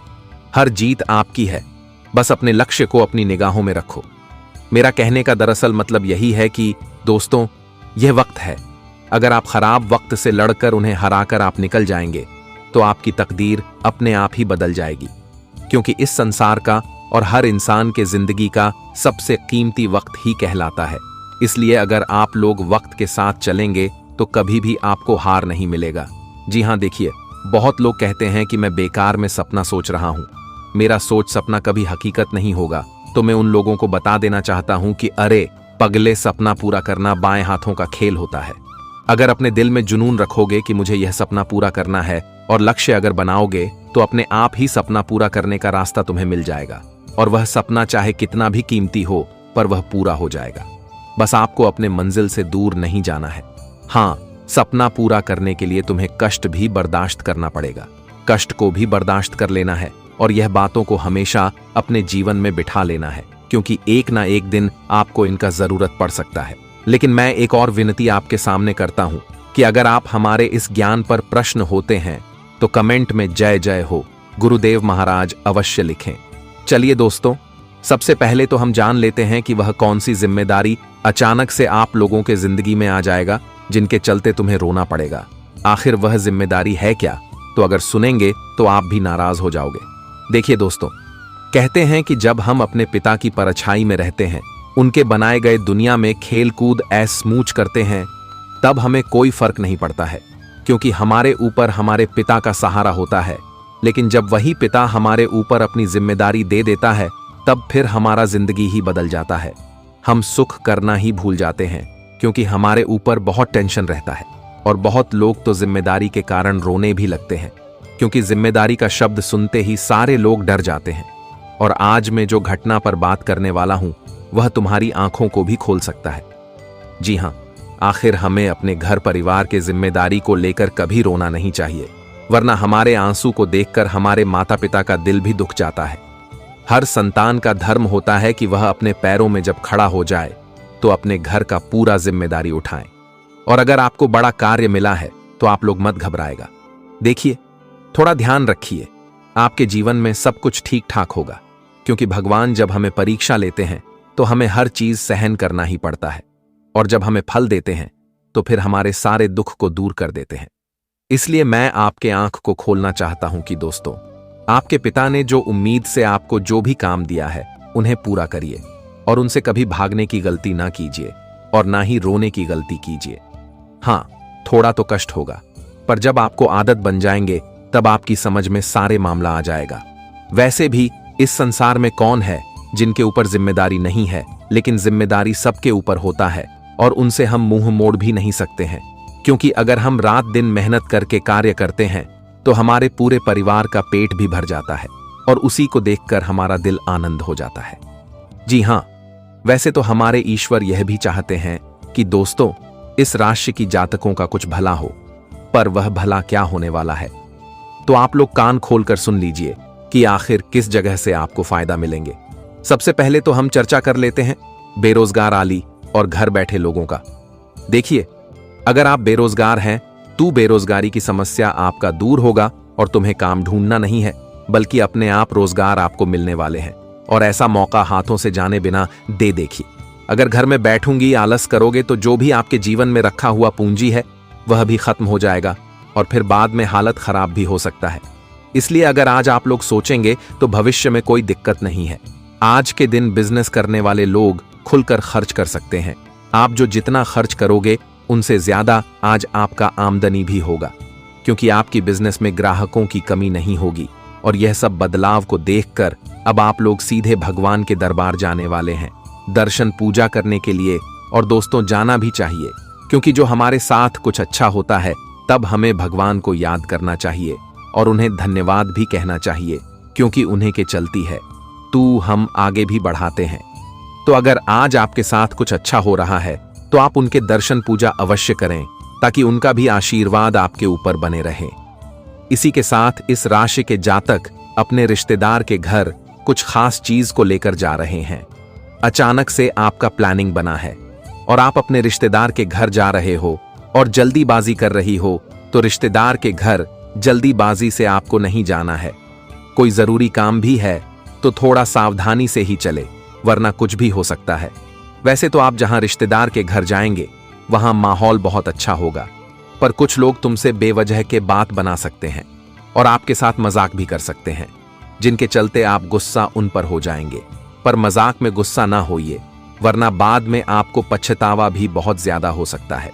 हर जीत आपकी है, बस अपने लक्ष्य को अपनी निगाहों में रखो। मेरा कहने का दरअसल मतलब यही है कि दोस्तों, यह वक्त है। अगर आप खराब वक्त से लड़कर उन्हें हराकर आप निकल जाएंगे तो आपकी तकदीर अपने आप ही बदल जाएगी, क्योंकि इस संसार का और हर इंसान के जिंदगी का सबसे कीमती वक्त ही कहलाता है। इसलिए अगर आप लोग वक्त के साथ चलेंगे तो कभी भी आपको हार नहीं मिलेगा। जी हां, देखिए, बहुत लोग कहते हैं कि मैं बेकार में सपना सोच रहा हूं, मेरा सोच सपना कभी हकीकत नहीं होगा। तो मैं उन लोगों को बता देना चाहता हूं कि अरे पगले, सपना पूरा करना बाएं हाथों का खेल होता है। अगर अपने दिल में जुनून रखोगे कि मुझे यह सपना पूरा करना है और लक्ष्य अगर बनाओगे तो अपने आप ही सपना पूरा करने का रास्ता तुम्हें मिल जाएगा। और वह सपना चाहे कितना भी कीमती हो, पर वह पूरा हो जाएगा। बस आपको अपने मंजिल से दूर नहीं जाना है। हाँ, सपना पूरा करने के लिए तुम्हें कष्ट भी बर्दाश्त करना पड़ेगा। कष्ट को भी बर्दाश्त कर लेना है और यह बातों को हमेशा अपने जीवन में बिठा लेना है, क्योंकि एक ना एक दिन आपको इनका जरूरत पड़ सकता है। लेकिन मैं एक और विनती आपके सामने करता हूं कि अगर आप हमारे इस ज्ञान पर प्रश्न होते हैं तो कमेंट में जय जय हो गुरुदेव महाराज अवश्य लिखें। चलिए दोस्तों, सबसे पहले तो हम जान लेते हैं कि वह कौन सी जिम्मेदारी अचानक से आप लोगों के जिंदगी में आ जाएगा, जिनके चलते तुम्हें रोना पड़ेगा। आखिर वह जिम्मेदारी है क्या? तो अगर सुनेंगे तो आप भी नाराज हो जाओगे। देखिए दोस्तों, कहते हैं कि जब हम अपने पिता की परछाई में रहते हैं, उनके बनाए गए दुनिया में खेल कूद ऐश मूच करते हैं, तब हमें कोई फर्क नहीं पड़ता है, क्योंकि हमारे ऊपर हमारे पिता का सहारा होता है। लेकिन जब वही पिता हमारे ऊपर अपनी जिम्मेदारी दे देता है, तब फिर हमारा जिंदगी ही बदल जाता है। हम सुख करना ही भूल जाते हैं, क्योंकि हमारे ऊपर बहुत टेंशन रहता है। और बहुत लोग तो जिम्मेदारी के कारण रोने भी लगते हैं, क्योंकि जिम्मेदारी का शब्द सुनते ही सारे लोग डर जाते हैं। और आज मैं जो घटना पर बात करने वाला हूं, वह तुम्हारी आंखों को भी खोल सकता है। जी हां, आखिर हमें अपने घर परिवार के जिम्मेदारी को लेकर कभी रोना नहीं चाहिए, वरना हमारे आंसू को देखकर हमारे माता पिता का दिल भी दुख जाता है। हर संतान का धर्म होता है कि वह अपने पैरों में जब खड़ा हो जाए तो अपने घर का पूरा जिम्मेदारी उठाएं। और अगर आपको बड़ा कार्य मिला है तो आप लोग मत घबराएगा। देखिए, थोड़ा ध्यान रखिए, आपके जीवन में सब कुछ ठीक ठाक होगा, क्योंकि भगवान जब हमें परीक्षा लेते हैं तो हमें हर चीज सहन करना ही पड़ता है। और जब हमें फल देते हैं तो फिर हमारे सारे दुख को दूर कर देते हैं। इसलिए मैं आपके आंख को खोलना चाहता हूं कि दोस्तों, आपके पिता ने जो उम्मीद से आपको जो भी काम दिया है, उन्हें पूरा करिए और उनसे कभी भागने की गलती ना कीजिए और ना ही रोने की गलती कीजिए। हां, थोड़ा तो कष्ट होगा, पर जब आपको आदत बन जाएंगे तब आपकी समझ में सारे मामला आ जाएगा। वैसे भी इस संसार में कौन है जिनके ऊपर जिम्मेदारी नहीं है, लेकिन जिम्मेदारी सबके ऊपर होता है और उनसे हम मुंह मोड़ भी नहीं सकते हैं। क्योंकि अगर हम रात दिन मेहनत करके कार्य करते हैं तो हमारे पूरे परिवार का पेट भी भर जाता है और उसी को देखकर हमारा दिल आनंद हो जाता है। जी हां, वैसे तो हमारे ईश्वर यह भी चाहते हैं कि दोस्तों, इस राशि की जातकों का कुछ भला हो, पर वह भला क्या होने वाला है? तो आप लोग कान खोलकर सुन लीजिए कि आखिर किस जगह से आपको फायदा मिलेंगे। सबसे पहले तो हम चर्चा कर लेते हैं बेरोजगार आली और घर बैठे लोगों का। देखिए, अगर आप बेरोजगार हैं तो बेरोजगारी की समस्या आपका दूर होगा और तुम्हें काम ढूंढना नहीं है, बल्कि अपने आप रोजगार आपको मिलने वाले हैं। और ऐसा मौका हाथों से जाने बिना दे देखिए। अगर घर में बैठूंगी आलस करोगे तो जो भी आपके जीवन में रखा हुआ पूंजी है वह भी खत्म हो जाएगा और फिर बाद में हालत खराब भी हो सकता है। इसलिए अगर आज आप लोग सोचेंगे तो भविष्य में कोई दिक्कत नहीं है। आज के दिन बिजनेस करने वाले लोग खुलकर खर्च कर सकते हैं। आप जो जितना खर्च करोगे उनसे ज्यादा आज आपका आमदनी भी होगा, क्योंकि आपकी बिजनेस में ग्राहकों की कमी नहीं होगी। और यह सब बदलाव को देखकर अब आप लोग सीधे भगवान के दरबार जाने वाले हैं, दर्शन पूजा करने के लिए। और दोस्तों, जाना भी चाहिए, क्योंकि जो हमारे साथ कुछ अच्छा होता है तब हमें भगवान को याद करना चाहिए और उन्हें धन्यवाद भी कहना चाहिए, क्योंकि उन्हीं के चलती है तू हम आगे भी बढ़ाते हैं। तो अगर आज आपके साथ कुछ अच्छा हो रहा है तो आप उनके दर्शन पूजा अवश्य करें, ताकि उनका भी आशीर्वाद आपके ऊपर बने रहे। इसी के साथ इस राशि के जातक अपने रिश्तेदार के घर कुछ खास चीज को लेकर जा रहे हैं। अचानक से आपका प्लानिंग बना है और आप अपने रिश्तेदार के घर जा रहे हो और जल्दीबाजी कर रही हो, तो रिश्तेदार के घर जल्दीबाजी से आपको नहीं जाना है। कोई जरूरी काम भी है तो थोड़ा सावधानी से ही चले, वरना कुछ भी हो सकता है। वैसे तो आप जहां रिश्तेदार के घर जाएंगे वहां माहौल बहुत अच्छा होगा, पर कुछ लोग तुमसे बेवजह के बात बना सकते हैं और आपके साथ मजाक भी कर सकते हैं, जिनके चलते आप गुस्सा उन पर हो जाएंगे। पर मजाक में गुस्सा ना होइए, वरना बाद में आपको पछतावा भी बहुत ज्यादा हो सकता है।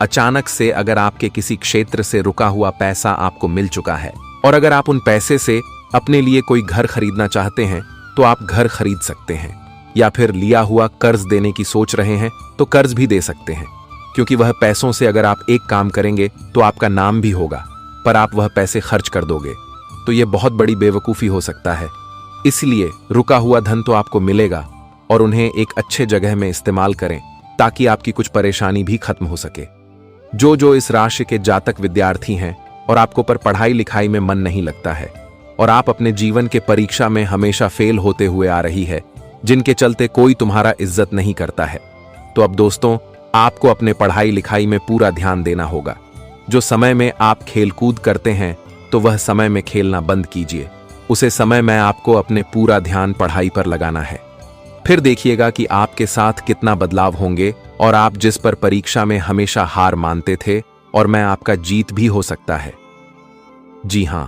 अचानक से अगर आपके किसी क्षेत्र से रुका हुआ पैसा आपको मिल चुका है और अगर आप उन पैसे से अपने लिए कोई घर खरीदना चाहते हैं तो आप घर खरीद सकते हैं, या फिर लिया हुआ कर्ज देने की सोच रहे हैं तो कर्ज भी दे सकते हैं, क्योंकि वह पैसों से अगर आप एक काम करेंगे तो आपका नाम भी होगा, पर आप वह पैसे खर्च कर दोगे, तो यह बहुत बड़ी बेवकूफ़ी हो सकता है। इसलिए रुका हुआ धन तो आपको मिलेगा और उन्हें एक अच्छे जगह में इस्तेमाल करें, ताकि आपकी कुछ परेशानी भी खत्म हो सके। जो इस राशि के जातक विद्यार्थी हैं और आपको पर पढ़ाई लिखाई में मन नहीं लगता है और आप अपने जीवन के परीक्षा में हमेशा फेल होते हुए आ रही है, जिनके चलते कोई तुम्हारा इज्जत नहीं करता है, तो अब दोस्तों आपको अपने पढ़ाई लिखाई में पूरा ध्यान देना होगा। जो समय में आप खेलकूद करते हैं तो वह समय में खेलना बंद कीजिए। उसे समय में आपको अपने पूरा ध्यान पढ़ाई पर लगाना है। फिर देखिएगा कि आपके साथ कितना बदलाव होंगे और आप जिस पर परीक्षा में हमेशा हार मानते थे और मैं आपका जीत भी हो सकता है। जी हां,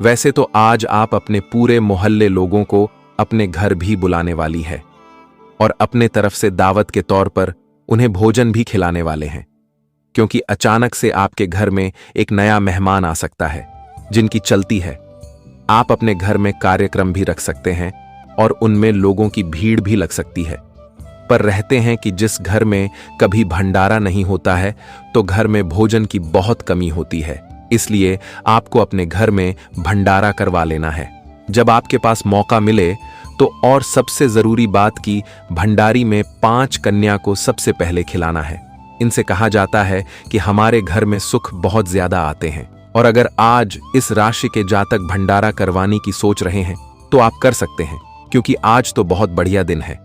वैसे तो आज आप अपने पूरे मोहल्ले लोगों को अपने घर भी बुलाने वाली है और अपने तरफ से दावत के तौर पर उन्हें भोजन भी खिलाने वाले हैं, क्योंकि अचानक से आपके घर में एक नया मेहमान आ सकता है, जिनकी चलती है आप अपने घर में कार्यक्रम भी रख सकते हैं और उनमें लोगों की भीड़ भी लग सकती है। पर रहते हैं कि जिस घर में कभी भंडारा नहीं होता है तो घर में भोजन की बहुत कमी होती है, इसलिए आपको अपने घर में भंडारा करवा लेना है जब आपके पास मौका मिले तो। और सबसे जरूरी बात कि भंडारी में 5 कन्या को सबसे पहले खिलाना है। इनसे कहा जाता है कि हमारे घर में सुख बहुत ज्यादा आते हैं, और अगर आज इस राशि के जातक भंडारा करवाने की सोच रहे हैं तो आप कर सकते हैं, क्योंकि आज तो बहुत बढ़िया दिन है।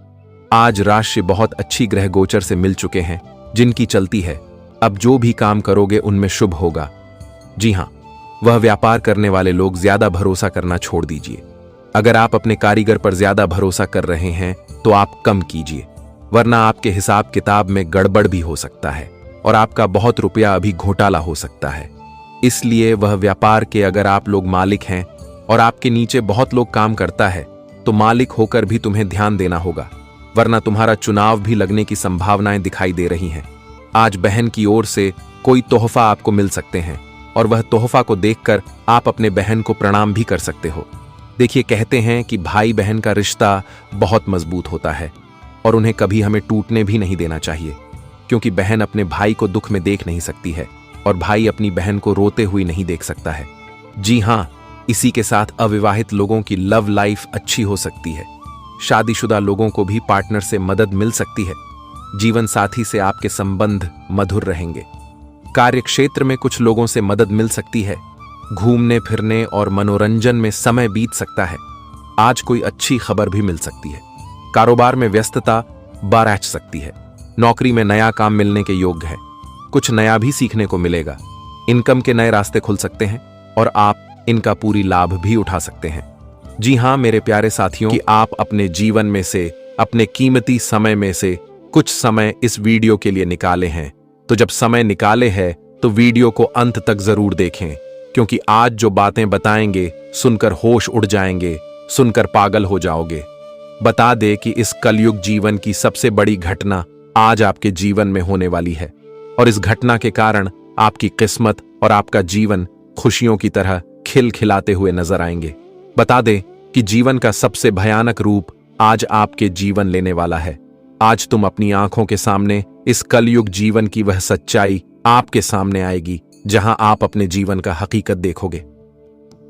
आज राशि बहुत अच्छी ग्रह गोचर से मिल चुके हैं, जिनकी चलती है अब जो भी काम करोगे उनमें शुभ होगा। जी हां, वह व्यापार करने वाले लोग ज्यादा भरोसा करना छोड़ दीजिए। अगर आप अपने कारीगर पर ज्यादा भरोसा कर रहे हैं तो आप कम कीजिए, वरना आपके हिसाब किताब में गड़बड़ भी हो सकता है और आपका बहुत रुपया अभी घोटाला हो सकता है। इसलिए वह व्यापार के अगर आप लोग मालिक हैं और आपके नीचे बहुत लोग काम करता है तो मालिक होकर भी तुम्हें ध्यान देना होगा, वरना तुम्हारा चुनाव भी लगने की संभावनाएं दिखाई दे रही हैं। आज बहन की ओर से कोई तोहफा आपको मिल सकते हैं और वह तोहफा को देखकर आप अपने बहन को प्रणाम भी कर सकते हो। देखिए, कहते हैं कि भाई बहन का रिश्ता बहुत मजबूत होता है और उन्हें कभी हमें टूटने भी नहीं देना चाहिए, क्योंकि बहन अपने भाई को दुख में देख नहीं सकती है और भाई अपनी बहन को रोते हुए नहीं देख सकता है। जी हां, इसी के साथ अविवाहित लोगों की लव लाइफ अच्छी हो सकती है। शादीशुदा लोगों को भी पार्टनर से मदद मिल सकती है। जीवन साथी से आपके संबंध मधुर रहेंगे। कार्य क्षेत्र में कुछ लोगों से मदद मिल सकती है। घूमने फिरने और मनोरंजन में समय बीत सकता है। आज कोई अच्छी खबर भी मिल सकती है। कारोबार में व्यस्तता बढ़ सकती है। नौकरी में नया काम मिलने के योग्य है। कुछ नया भी सीखने को मिलेगा। इनकम के नए रास्ते खुल सकते हैं और आप इनका पूरी लाभ भी उठा सकते हैं। जी हाँ मेरे प्यारे साथियों, कि आप अपने जीवन में से, अपने कीमती समय में से कुछ समय इस वीडियो के लिए निकाले हैं। तो जब समय निकाले हैं तो वीडियो को अंत तक जरूर देखें, क्योंकि आज जो बातें बताएंगे सुनकर होश उड़ जाएंगे, सुनकर पागल हो जाओगे। बता दे कि इस कलयुग जीवन की सबसे बड़ी घटना आज आपके जीवन में होने वाली है, और इस घटना के कारण आपकी किस्मत और आपका जीवन खुशियों की तरह खिलखिलाते हुए नजर आएंगे। बता दे कि जीवन का सबसे भयानक रूप आज आपके जीवन लेने वाला है। आज तुम अपनी आंखों के सामने इस कलयुग जीवन की वह सच्चाई आपके सामने आएगी, जहां आप अपने जीवन का हकीकत देखोगे।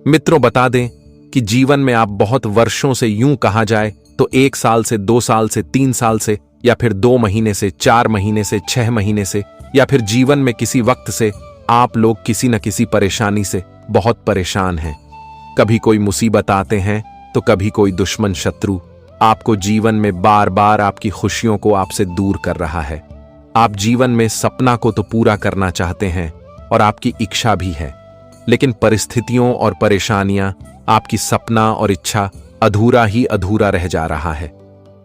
मित्रों, बता दें कि जीवन में आप बहुत वर्षों से, यूं कहा जाए तो 1 साल से, 2 साल से, 3 साल से, या फिर 2 महीने से, 4 महीने से, 6 महीने से, या फिर जीवन में किसी वक्त से आप लोग किसी न किसी परेशानी से बहुत परेशान हैं। कभी कोई मुसीबत आते हैं तो कभी कोई दुश्मन शत्रु आपको जीवन में बार बार आपकी खुशियों को आपसे दूर कर रहा है। आप जीवन में सपना को तो पूरा करना चाहते हैं और आपकी इच्छा भी है, लेकिन परिस्थितियों और परेशानियां आपकी सपना और इच्छा अधूरा ही अधूरा रह जा रहा है।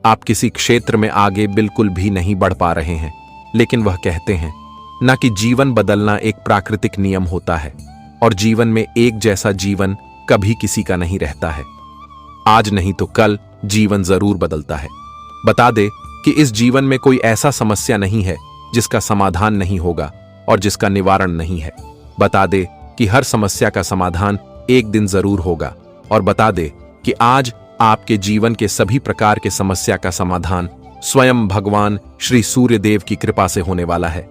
आप किसी क्षेत्र में आगे बिल्कुल भी नहीं बढ़ पा रहे हैं, लेकिन वह कहते हैं ना कि जीवन बदलना एक प्राकृतिक नियम होता है, और जीवन में एक जैसा जीवन कभी किसी का नहीं रहता है। आज नहीं तो कल जीवन जरूर बदलता है। बता दे कि इस जीवन में कोई ऐसा समस्या नहीं है जिसका समाधान नहीं होगा और जिसका निवारण नहीं है। बता दे कि हर समस्या का समाधान एक दिन जरूर होगा, और बता दे कि आज आपके जीवन के सभी प्रकार के समस्या का समाधान स्वयं भगवान श्री सूर्य देव की कृपा से होने वाला है।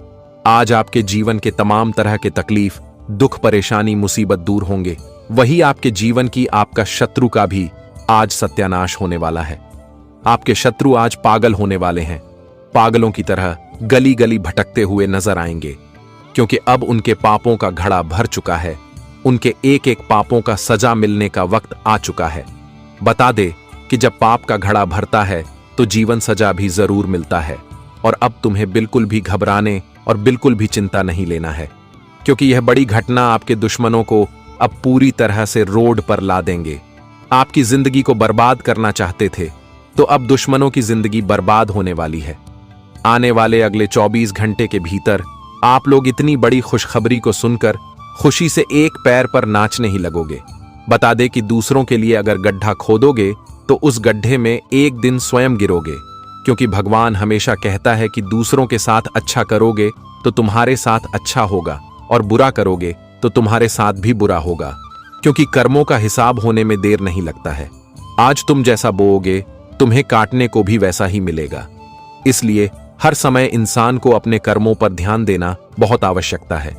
आज आपके जीवन के तमाम तरह के तकलीफ, दुख, परेशानी, मुसीबत दूर होंगे। वही आपके जीवन की आपका शत्रु का भी आज सत्यानाश होने वाला है। आपके शत्रु आज पागल होने वाले हैं। पागलों की तरह गली गली भटकते हुए नजर आएंगे, क्योंकि अब उनके पापों का घड़ा भर चुका है। उनके एक एक पापों का सजा मिलने का वक्त आ चुका है। बता दे कि जब पाप का घड़ा भरता है तो जीवन सजा भी जरूर मिलता है, और अब तुम्हें बिल्कुल भी घबराने और बिल्कुल भी चिंता नहीं लेना है, क्योंकि यह बड़ी घटना आपके दुश्मनों को अब पूरी तरह से रोड पर ला देंगे। आपकी जिंदगी को बर्बाद करना चाहते थे, तो अब दुश्मनों की जिंदगी बर्बाद होने वाली है। आने वाले अगले 24 घंटे के भीतर आप लोग इतनी बड़ी खुशखबरी को सुनकर खुशी से एक पैर पर नाचने ही लगोगे। बता दे कि दूसरों के लिए अगर गड्ढा खोदोगे तो उस गड्ढे में एक दिन स्वयं गिरोगे, क्योंकि भगवान हमेशा कहता है कि दूसरों के साथ अच्छा करोगे तो तुम्हारे साथ अच्छा होगा, और बुरा करोगे तो तुम्हारे साथ भी बुरा होगा, क्योंकि कर्मों का हिसाब होने में देर नहीं लगता है। आज तुम जैसा बोओगे तुम्हें काटने को भी वैसा ही मिलेगा। इसलिए हर समय इंसान को अपने कर्मों पर ध्यान देना बहुत आवश्यकता है,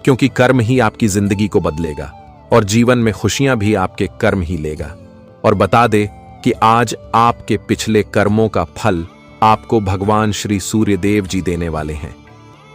क्योंकि कर्म ही आपकी जिंदगी को बदलेगा, और जीवन में खुशियां भी आपके कर्म ही लेगा। और बता दे कि आज आपके पिछले कर्मों का फल आपको भगवान श्री सूर्य देव जी देने वाले हैं।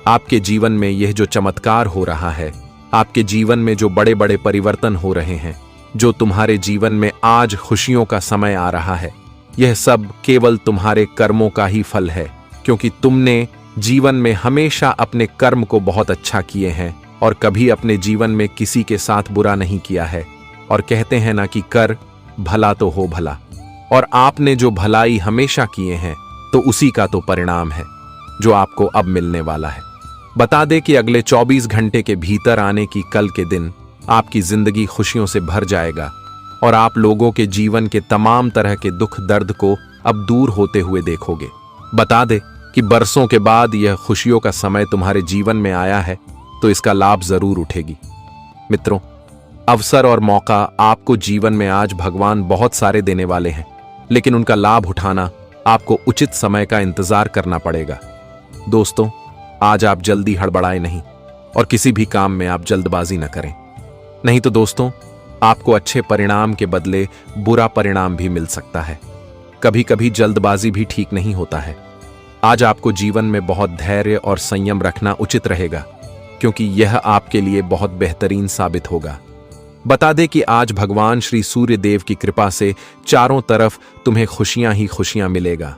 आपके जीवन में यह जो चमत्कार हो रहा है, आपके जीवन में जो बड़े बड़े परिवर्तन हो रहे हैं, जो तुम्हारे जीवन में आज खुशियों का समय आ रहा है, यह सब केवल तुम्हारे कर्मों का ही फल है, क्योंकि तुमने जीवन में हमेशा अपने कर्म को बहुत अच्छा किए हैं और कभी अपने जीवन में किसी के साथ बुरा नहीं किया है। और कहते हैं ना कि कर भला तो हो भला, और आपने जो भलाई हमेशा किए हैं तो उसी का तो परिणाम है जो आपको अब मिलने वाला है। बता दे कि अगले 24 घंटे के भीतर आने की कल के दिन आपकी जिंदगी खुशियों से भर जाएगा, और आप लोगों के जीवन के तमाम तरह के दुख दर्द को अब दूर होते हुए देखोगे। बता दे कि बरसों के बाद यह खुशियों का समय तुम्हारे जीवन में आया है, तो इसका लाभ जरूर उठेगी। मित्रों, अवसर और मौका आपको जीवन में आज भगवान बहुत सारे देने वाले हैं, लेकिन उनका लाभ उठाना आपको उचित समय का इंतजार करना पड़ेगा। दोस्तों, आज आप जल्दी हड़बड़ाए नहीं, और किसी भी काम में आप जल्दबाजी न करें, नहीं तो दोस्तों आपको अच्छे परिणाम के बदले बुरा परिणाम भी मिल सकता है। कभी कभी जल्दबाजी भी ठीक नहीं होता है। आज आपको जीवन में बहुत धैर्य और संयम रखना उचित रहेगा, क्योंकि यह आपके लिए बहुत बेहतरीन साबित होगा। बता दे कि आज भगवान श्री सूर्य देव की कृपा से चारों तरफ तुम्हें खुशियां ही खुशियां मिलेगा।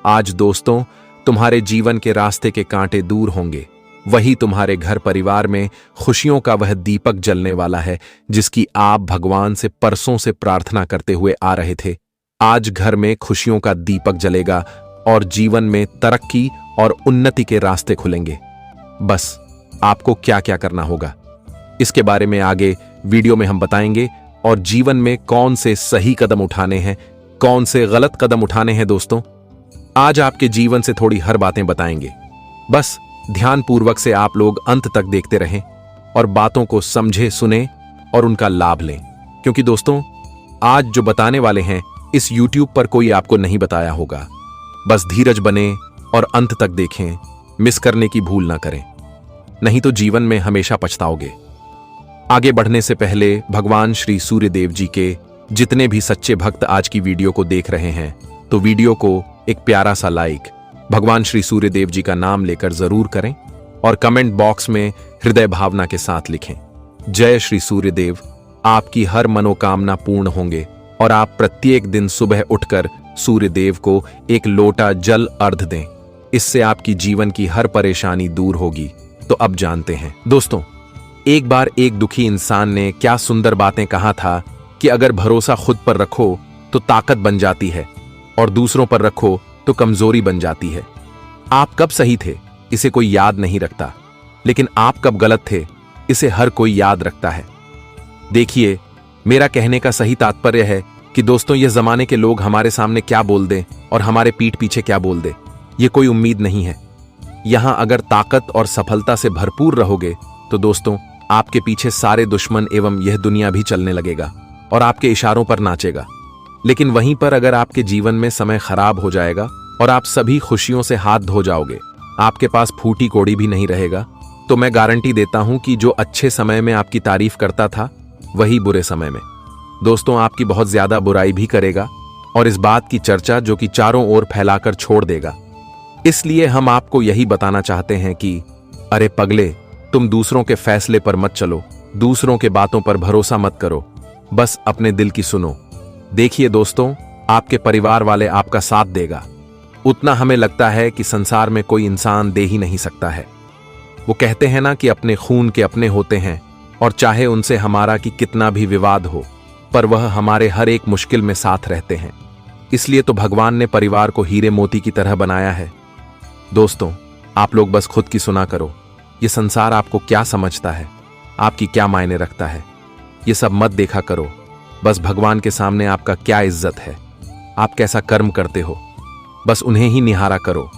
आज दोस्तों तुम्हारे जीवन के रास्ते के कांटे दूर होंगे। वही तुम्हारे घर परिवार में खुशियों का वह दीपक जलने वाला है जिसकी आप भगवान से परसों से प्रार्थना करते हुए आ रहे थे। आज घर में खुशियों का दीपक जलेगा और जीवन में तरक्की और उन्नति के रास्ते खुलेंगे। बस आपको क्या क्या करना होगा इसके बारे में आगे वीडियो में हम बताएंगे, और जीवन में कौन से सही कदम उठाने हैं, कौन से गलत कदम उठाने हैं। दोस्तों, आज आपके जीवन से थोड़ी हर बातें बताएंगे। बस ध्यानपूर्वक से आप लोग अंत तक देखते रहें और बातों को समझे, सुने और उनका लाभ लें, क्योंकि दोस्तों आज जो बताने वाले हैं इस YouTube पर कोई आपको नहीं बताया होगा। बस धीरज बने और अंत तक देखें, मिस करने की भूल ना करें, नहीं तो जीवन में हमेशा पछताओगे। आगे बढ़ने से पहले भगवान श्री सूर्यदेव जी के जितने भी सच्चे भक्त आज की वीडियो को देख रहे हैं, तो वीडियो को एक प्यारा सा लाइक भगवान श्री सूर्यदेव जी का नाम लेकर जरूर करें और कमेंट बॉक्स में हृदय भावना के साथ लिखें, जय श्री सूर्यदेव। आपकी हर मनोकामना पूर्ण होंगे और आप प्रत्येक दिन सुबह उठकर सूर्यदेव को एक लोटा जल अर्घ दें। इससे आपकी जीवन की हर परेशानी दूर होगी। तो अब जानते हैं दोस्तों, एक बार एक दुखी इंसान ने क्या सुंदर बातें कहा था कि अगर भरोसा खुद पर रखो तो ताकत बन जाती है और दूसरों पर रखो तो कमजोरी बन जाती है। आप कब सही थे इसे कोई याद नहीं रखता, लेकिन आप कब गलत थे इसे हर कोई याद रखता है। देखिए, मेरा कहने का सही तात्पर्य है कि दोस्तों ये जमाने के लोग हमारे सामने क्या बोल दें और हमारे पीठ पीछे क्या बोल दे, ये कोई उम्मीद नहीं है। यहां अगर ताकत और सफलता से भरपूर रहोगे तो दोस्तों आपके पीछे सारे दुश्मन एवं यह दुनिया भी चलने लगेगा और आपके इशारों पर नाचेगा। लेकिन वहीं पर अगर आपके जीवन में समय खराब हो जाएगा और आप सभी खुशियों से हाथ धो जाओगे, आपके पास फूटी कोड़ी भी नहीं रहेगा, तो मैं गारंटी देता हूं कि जो अच्छे समय में आपकी तारीफ करता था वही बुरे समय में दोस्तों आपकी बहुत ज्यादा बुराई भी करेगा और इस बात की चर्चा जो कि चारों ओर फैलाकर छोड़ देगा। इसलिए हम आपको यही बताना चाहते हैं कि अरे पगले, तुम दूसरों के फैसले पर मत चलो, दूसरों के बातों पर भरोसा मत करो, बस अपने दिल की सुनो। देखिए दोस्तों, आपके परिवार वाले आपका साथ देगा, उतना हमें लगता है कि संसार में कोई इंसान दे ही नहीं सकता है। वो कहते हैं ना कि अपने खून के अपने होते हैं और चाहे उनसे हमारा कि कितना भी विवाद हो, पर वह हमारे हर एक मुश्किल में साथ रहते हैं। इसलिए तो भगवान ने परिवार को हीरे मोती की तरह बनाया है। दोस्तों, आप लोग बस खुद की सुना करो, ये संसार आपको क्या समझता है, आपकी क्या मायने रखता है, ये सब मत देखा करो। बस भगवान के सामने आपका क्या इज्जत है, आप कैसा कर्म करते हो, बस उन्हें ही निहारा करो।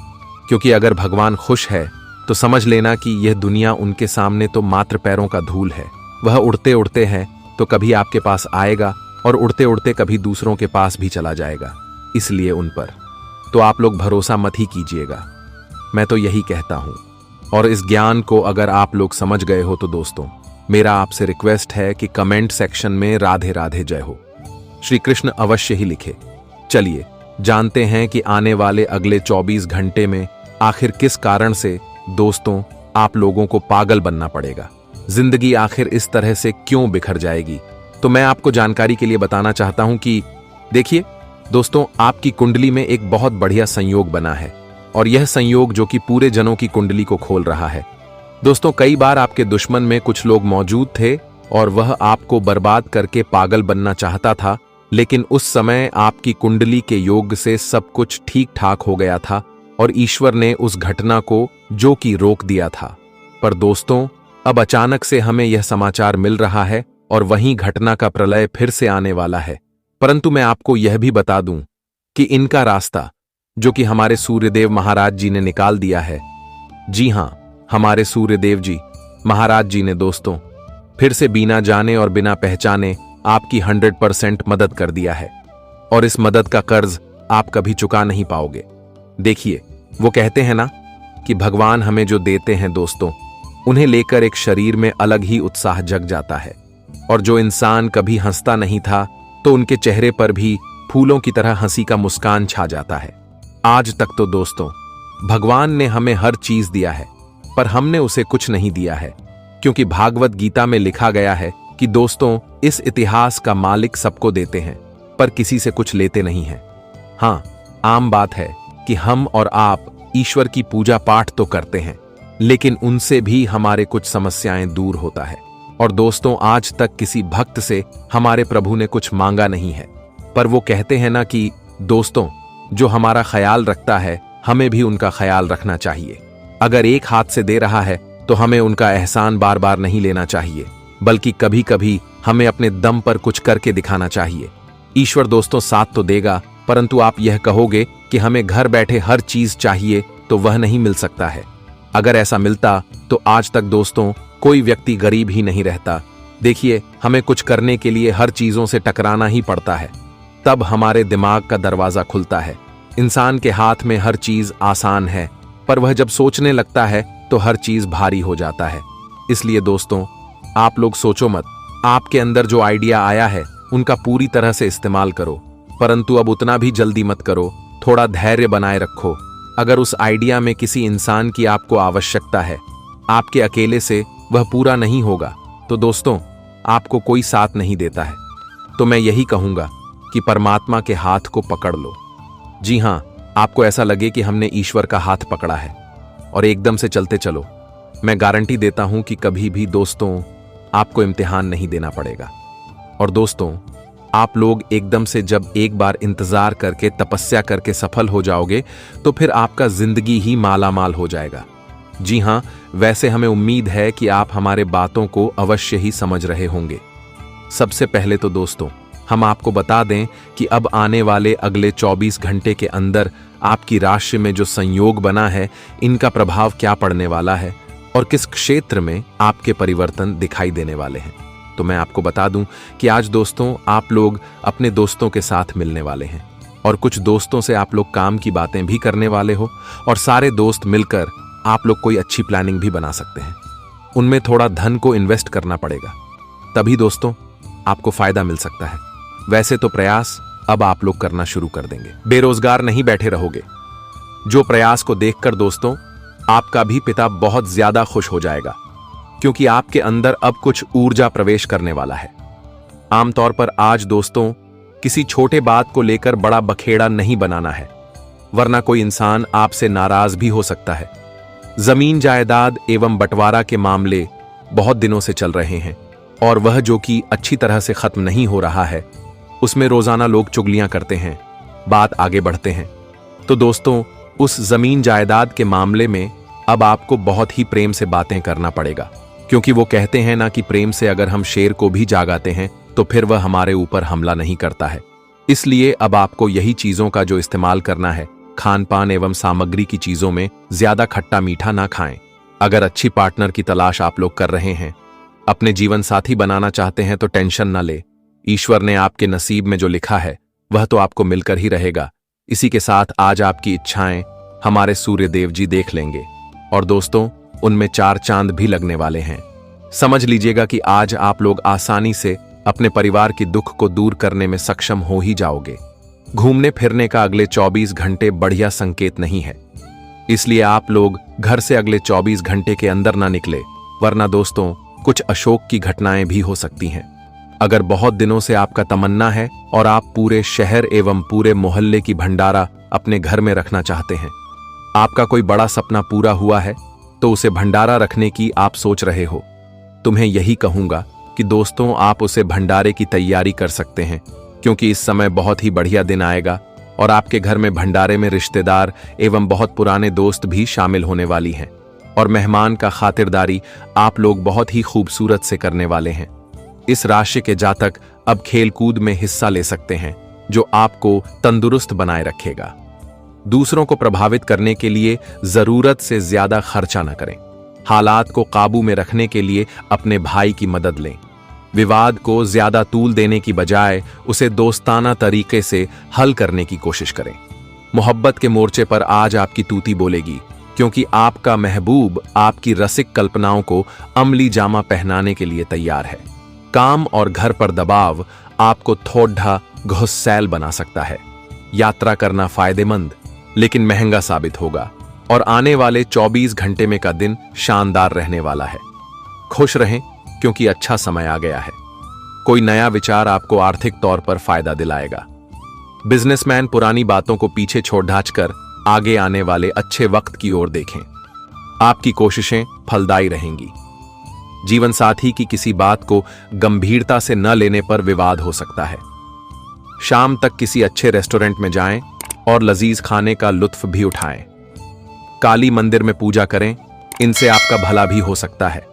क्योंकि अगर भगवान खुश है तो समझ लेना कि यह दुनिया उनके सामने तो मात्र पैरों का धूल है। वह उड़ते उड़ते हैं तो कभी आपके पास आएगा और उड़ते उड़ते कभी दूसरों के पास भी चला जाएगा। इसलिए उन पर तो आप लोग भरोसा मत ही कीजिएगा, मैं तो यही कहता हूं। और इस ज्ञान को अगर आप लोग समझ गए हो तो दोस्तों मेरा आपसे रिक्वेस्ट है कि कमेंट सेक्शन में राधे राधे जय हो श्री कृष्ण अवश्य ही लिखे। चलिए जानते हैं कि आने वाले अगले 24 घंटे में आखिर किस कारण से दोस्तों आप लोगों को पागल बनना पड़ेगा, जिंदगी आखिर इस तरह से क्यों बिखर जाएगी। तो मैं आपको जानकारी के लिए बताना चाहता हूं कि देखिए दोस्तों, आपकी कुंडली में एक बहुत बढ़िया संयोग बना है और यह संयोग जो कि पूरे जनों की कुंडली को खोल रहा है। दोस्तों, कई बार आपके दुश्मन में कुछ लोग मौजूद थे और वह आपको बर्बाद करके पागल बनना चाहता था, लेकिन उस समय आपकी कुंडली के योग से सब कुछ ठीक ठाक हो गया था और ईश्वर ने उस घटना को जो कि रोक दिया था। पर दोस्तों, अब अचानक से हमें यह समाचार मिल रहा है और वहीं घटना का प्रलय फिर से आने वाला है। परंतु मैं आपको यह भी बता दूं कि इनका रास्ता जो कि हमारे सूर्यदेव महाराज जी ने निकाल दिया है, जी हां, हमारे सूर्यदेव जी महाराज जी ने दोस्तों फिर से बिना जाने और बिना पहचाने आपकी 100% मदद कर दिया है और इस मदद का कर्ज आप कभी चुका नहीं पाओगे। देखिए, वो कहते हैं ना कि भगवान हमें जो देते हैं दोस्तों, उन्हें लेकर एक शरीर में अलग ही उत्साह जग जाता है और जो इंसान कभी हंसता नहीं था तो उनके चेहरे पर भी फूलों की तरह हंसी का मुस्कान छा जाता है। आज तक तो दोस्तों भगवान ने हमें हर चीज दिया है, पर हमने उसे कुछ नहीं दिया है, क्योंकि भागवत गीता में लिखा गया है कि दोस्तों इस इतिहास का मालिक सबको देते हैं पर किसी से कुछ लेते नहीं हैं। हाँ, आम बात है कि हम और आप ईश्वर की पूजा पाठ तो करते हैं, लेकिन उनसे भी हमारे कुछ समस्याएं दूर होता है। और दोस्तों, आज तक किसी भक्त से हमारे प्रभु ने कुछ मांगा नहीं है, पर वो कहते हैं ना कि दोस्तों, जो हमारा ख्याल रखता है हमें भी उनका ख्याल रखना चाहिए। अगर एक हाथ से दे रहा है तो हमें उनका एहसान बार बार नहीं लेना चाहिए, बल्कि कभी कभी हमें अपने दम पर कुछ करके दिखाना चाहिए। ईश्वर दोस्तों साथ तो देगा, परंतु आप यह कहोगे कि हमें घर बैठे हर चीज चाहिए, तो वह नहीं मिल सकता है। अगर ऐसा मिलता तो आज तक दोस्तों कोई व्यक्ति गरीब ही नहीं रहता। देखिए, हमें कुछ करने के लिए हर चीजों से टकराना ही पड़ता है, तब हमारे दिमाग का दरवाजा खुलता है। इंसान के हाथ में हर चीज आसान है, पर वह जब सोचने लगता है तो हर चीज भारी हो जाता है। इसलिए दोस्तों, आप लोग सोचो मत, आपके अंदर जो आइडिया आया है उनका पूरी तरह से इस्तेमाल करो, परंतु अब उतना भी जल्दी मत करो, थोड़ा धैर्य बनाए रखो। अगर उस आइडिया में किसी इंसान की आपको आवश्यकता है, आपके अकेले से वह पूरा नहीं होगा, तो दोस्तों आपको कोई साथ नहीं देता है, तो मैं यही कहूंगा कि परमात्मा के हाथ को पकड़ लो। जी हां, आपको ऐसा लगे कि हमने ईश्वर का हाथ पकड़ा है और एकदम से चलते चलो। मैं गारंटी देता हूं कि कभी भी दोस्तों आपको इम्तिहान नहीं देना पड़ेगा। और दोस्तों, आप लोग एकदम से जब एक बार इंतजार करके तपस्या करके सफल हो जाओगे तो फिर आपका जिंदगी ही मालामाल हो जाएगा। जी हां, वैसे हमें उम्मीद है कि आप हमारे बातों को अवश्य ही समझ रहे होंगे। सबसे पहले तो दोस्तों हम आपको बता दें कि अब आने वाले अगले 24 घंटे के अंदर आपकी राशि में जो संयोग बना है, इनका प्रभाव क्या पड़ने वाला है और किस क्षेत्र में आपके परिवर्तन दिखाई देने वाले हैं। तो मैं आपको बता दूं कि आज दोस्तों आप लोग अपने दोस्तों के साथ मिलने वाले हैं और कुछ दोस्तों से आप लोग काम की बातें भी करने वाले हो और सारे दोस्त मिलकर आप लोग कोई अच्छी प्लानिंग भी बना सकते हैं। उनमें थोड़ा धन को इन्वेस्ट करना पड़ेगा, तभी दोस्तों आपको फायदा मिल सकता है। वैसे तो प्रयास अब आप लोग करना शुरू कर देंगे, बेरोजगार नहीं बैठे रहोगे। जो प्रयास को देखकर दोस्तों आपका भी पिता बहुत ज्यादा खुश हो जाएगा, क्योंकि आपके अंदर अब कुछ ऊर्जा प्रवेश करने वाला है। आमतौर पर आज दोस्तों किसी छोटे बात को लेकर बड़ा बखेड़ा नहीं बनाना है, वरना कोई इंसान आपसे नाराज भी हो सकता है। जमीन जायदाद एवं बंटवारा के मामले बहुत दिनों से चल रहे हैं और वह जो कि अच्छी तरह से खत्म नहीं हो रहा है, उसमें रोजाना लोग चुगलियां करते हैं, बात आगे बढ़ते हैं। तो दोस्तों उस जमीन जायदाद के मामले में अब आपको बहुत ही प्रेम से बातें करना पड़ेगा, क्योंकि वो कहते हैं ना कि प्रेम से अगर हम शेर को भी जागाते हैं तो फिर वह हमारे ऊपर हमला नहीं करता है। इसलिए अब आपको यही चीजों का जो इस्तेमाल करना है, खान पान एवं सामग्री की चीजों में ज्यादा खट्टा मीठा ना खाएं। अगर अच्छी पार्टनर की तलाश आप लोग कर रहे हैं, अपने जीवन साथी बनाना चाहते हैं, तो टेंशन ना ले। ईश्वर ने आपके नसीब में जो लिखा है वह तो आपको मिलकर ही रहेगा। इसी के साथ आज आपकी इच्छाएं हमारे सूर्य देव जी देख लेंगे और दोस्तों उनमें 4 चांद भी लगने वाले हैं। समझ लीजिएगा कि आज आप लोग आसानी से अपने परिवार की दुख को दूर करने में सक्षम हो ही जाओगे। घूमने फिरने का अगले 24 घंटे बढ़िया संकेत नहीं है, इसलिए आप लोग घर से अगले 24 घंटे के अंदर ना निकले, वरना दोस्तों कुछ अशोक की घटनाएं भी हो सकती हैं। अगर बहुत दिनों से आपका तमन्ना है और आप पूरे शहर एवं पूरे मोहल्ले की भंडारा अपने घर में रखना चाहते हैं, आपका कोई बड़ा सपना पूरा हुआ है, तो उसे भंडारा रखने की आप सोच रहे हो, तुम्हें यही कहूंगा कि दोस्तों आप उसे भंडारे की तैयारी कर सकते हैं, क्योंकि इस समय बहुत ही बढ़िया दिन आएगा और आपके घर में भंडारे में रिश्तेदार एवं बहुत पुराने दोस्त भी शामिल होने वाली हैं और मेहमान का खातिरदारी आप लोग बहुत ही खूबसूरत से करने वाले हैं। इस राशि के जातक अब खेलकूद में हिस्सा ले सकते हैं, जो आपको तंदुरुस्त बनाए रखेगा। दूसरों को प्रभावित करने के लिए जरूरत से ज्यादा खर्चा न करें। हालात को काबू में रखने के लिए अपने भाई की मदद लें। विवाद को ज्यादा तूल देने की बजाय उसे दोस्ताना तरीके से हल करने की कोशिश करें। मोहब्बत के मोर्चे पर आज आपकी तूती बोलेगी, क्योंकि आपका महबूब आपकी रसिक कल्पनाओं को अमली जामा पहनाने के लिए तैयार है। काम और घर पर दबाव आपको थोड़ा घुस्सैल बना सकता है। यात्रा करना फायदेमंद लेकिन महंगा साबित होगा और आने वाले 24 घंटे में का दिन शानदार रहने वाला है। खुश रहें, क्योंकि अच्छा समय आ गया है। कोई नया विचार आपको आर्थिक तौर पर फायदा दिलाएगा। बिजनेसमैन पुरानी बातों को पीछे छोड़ ढांचकर आगे आने वाले अच्छे वक्त की ओर देखें। आपकी कोशिशें फलदायी रहेंगी। जीवन साथी की किसी बात को गंभीरता से न लेने पर विवाद हो सकता है। शाम तक किसी अच्छे रेस्टोरेंट में जाएं और लजीज खाने का लुत्फ भी उठाएं। काली मंदिर में पूजा करें, इनसे आपका भला भी हो सकता है।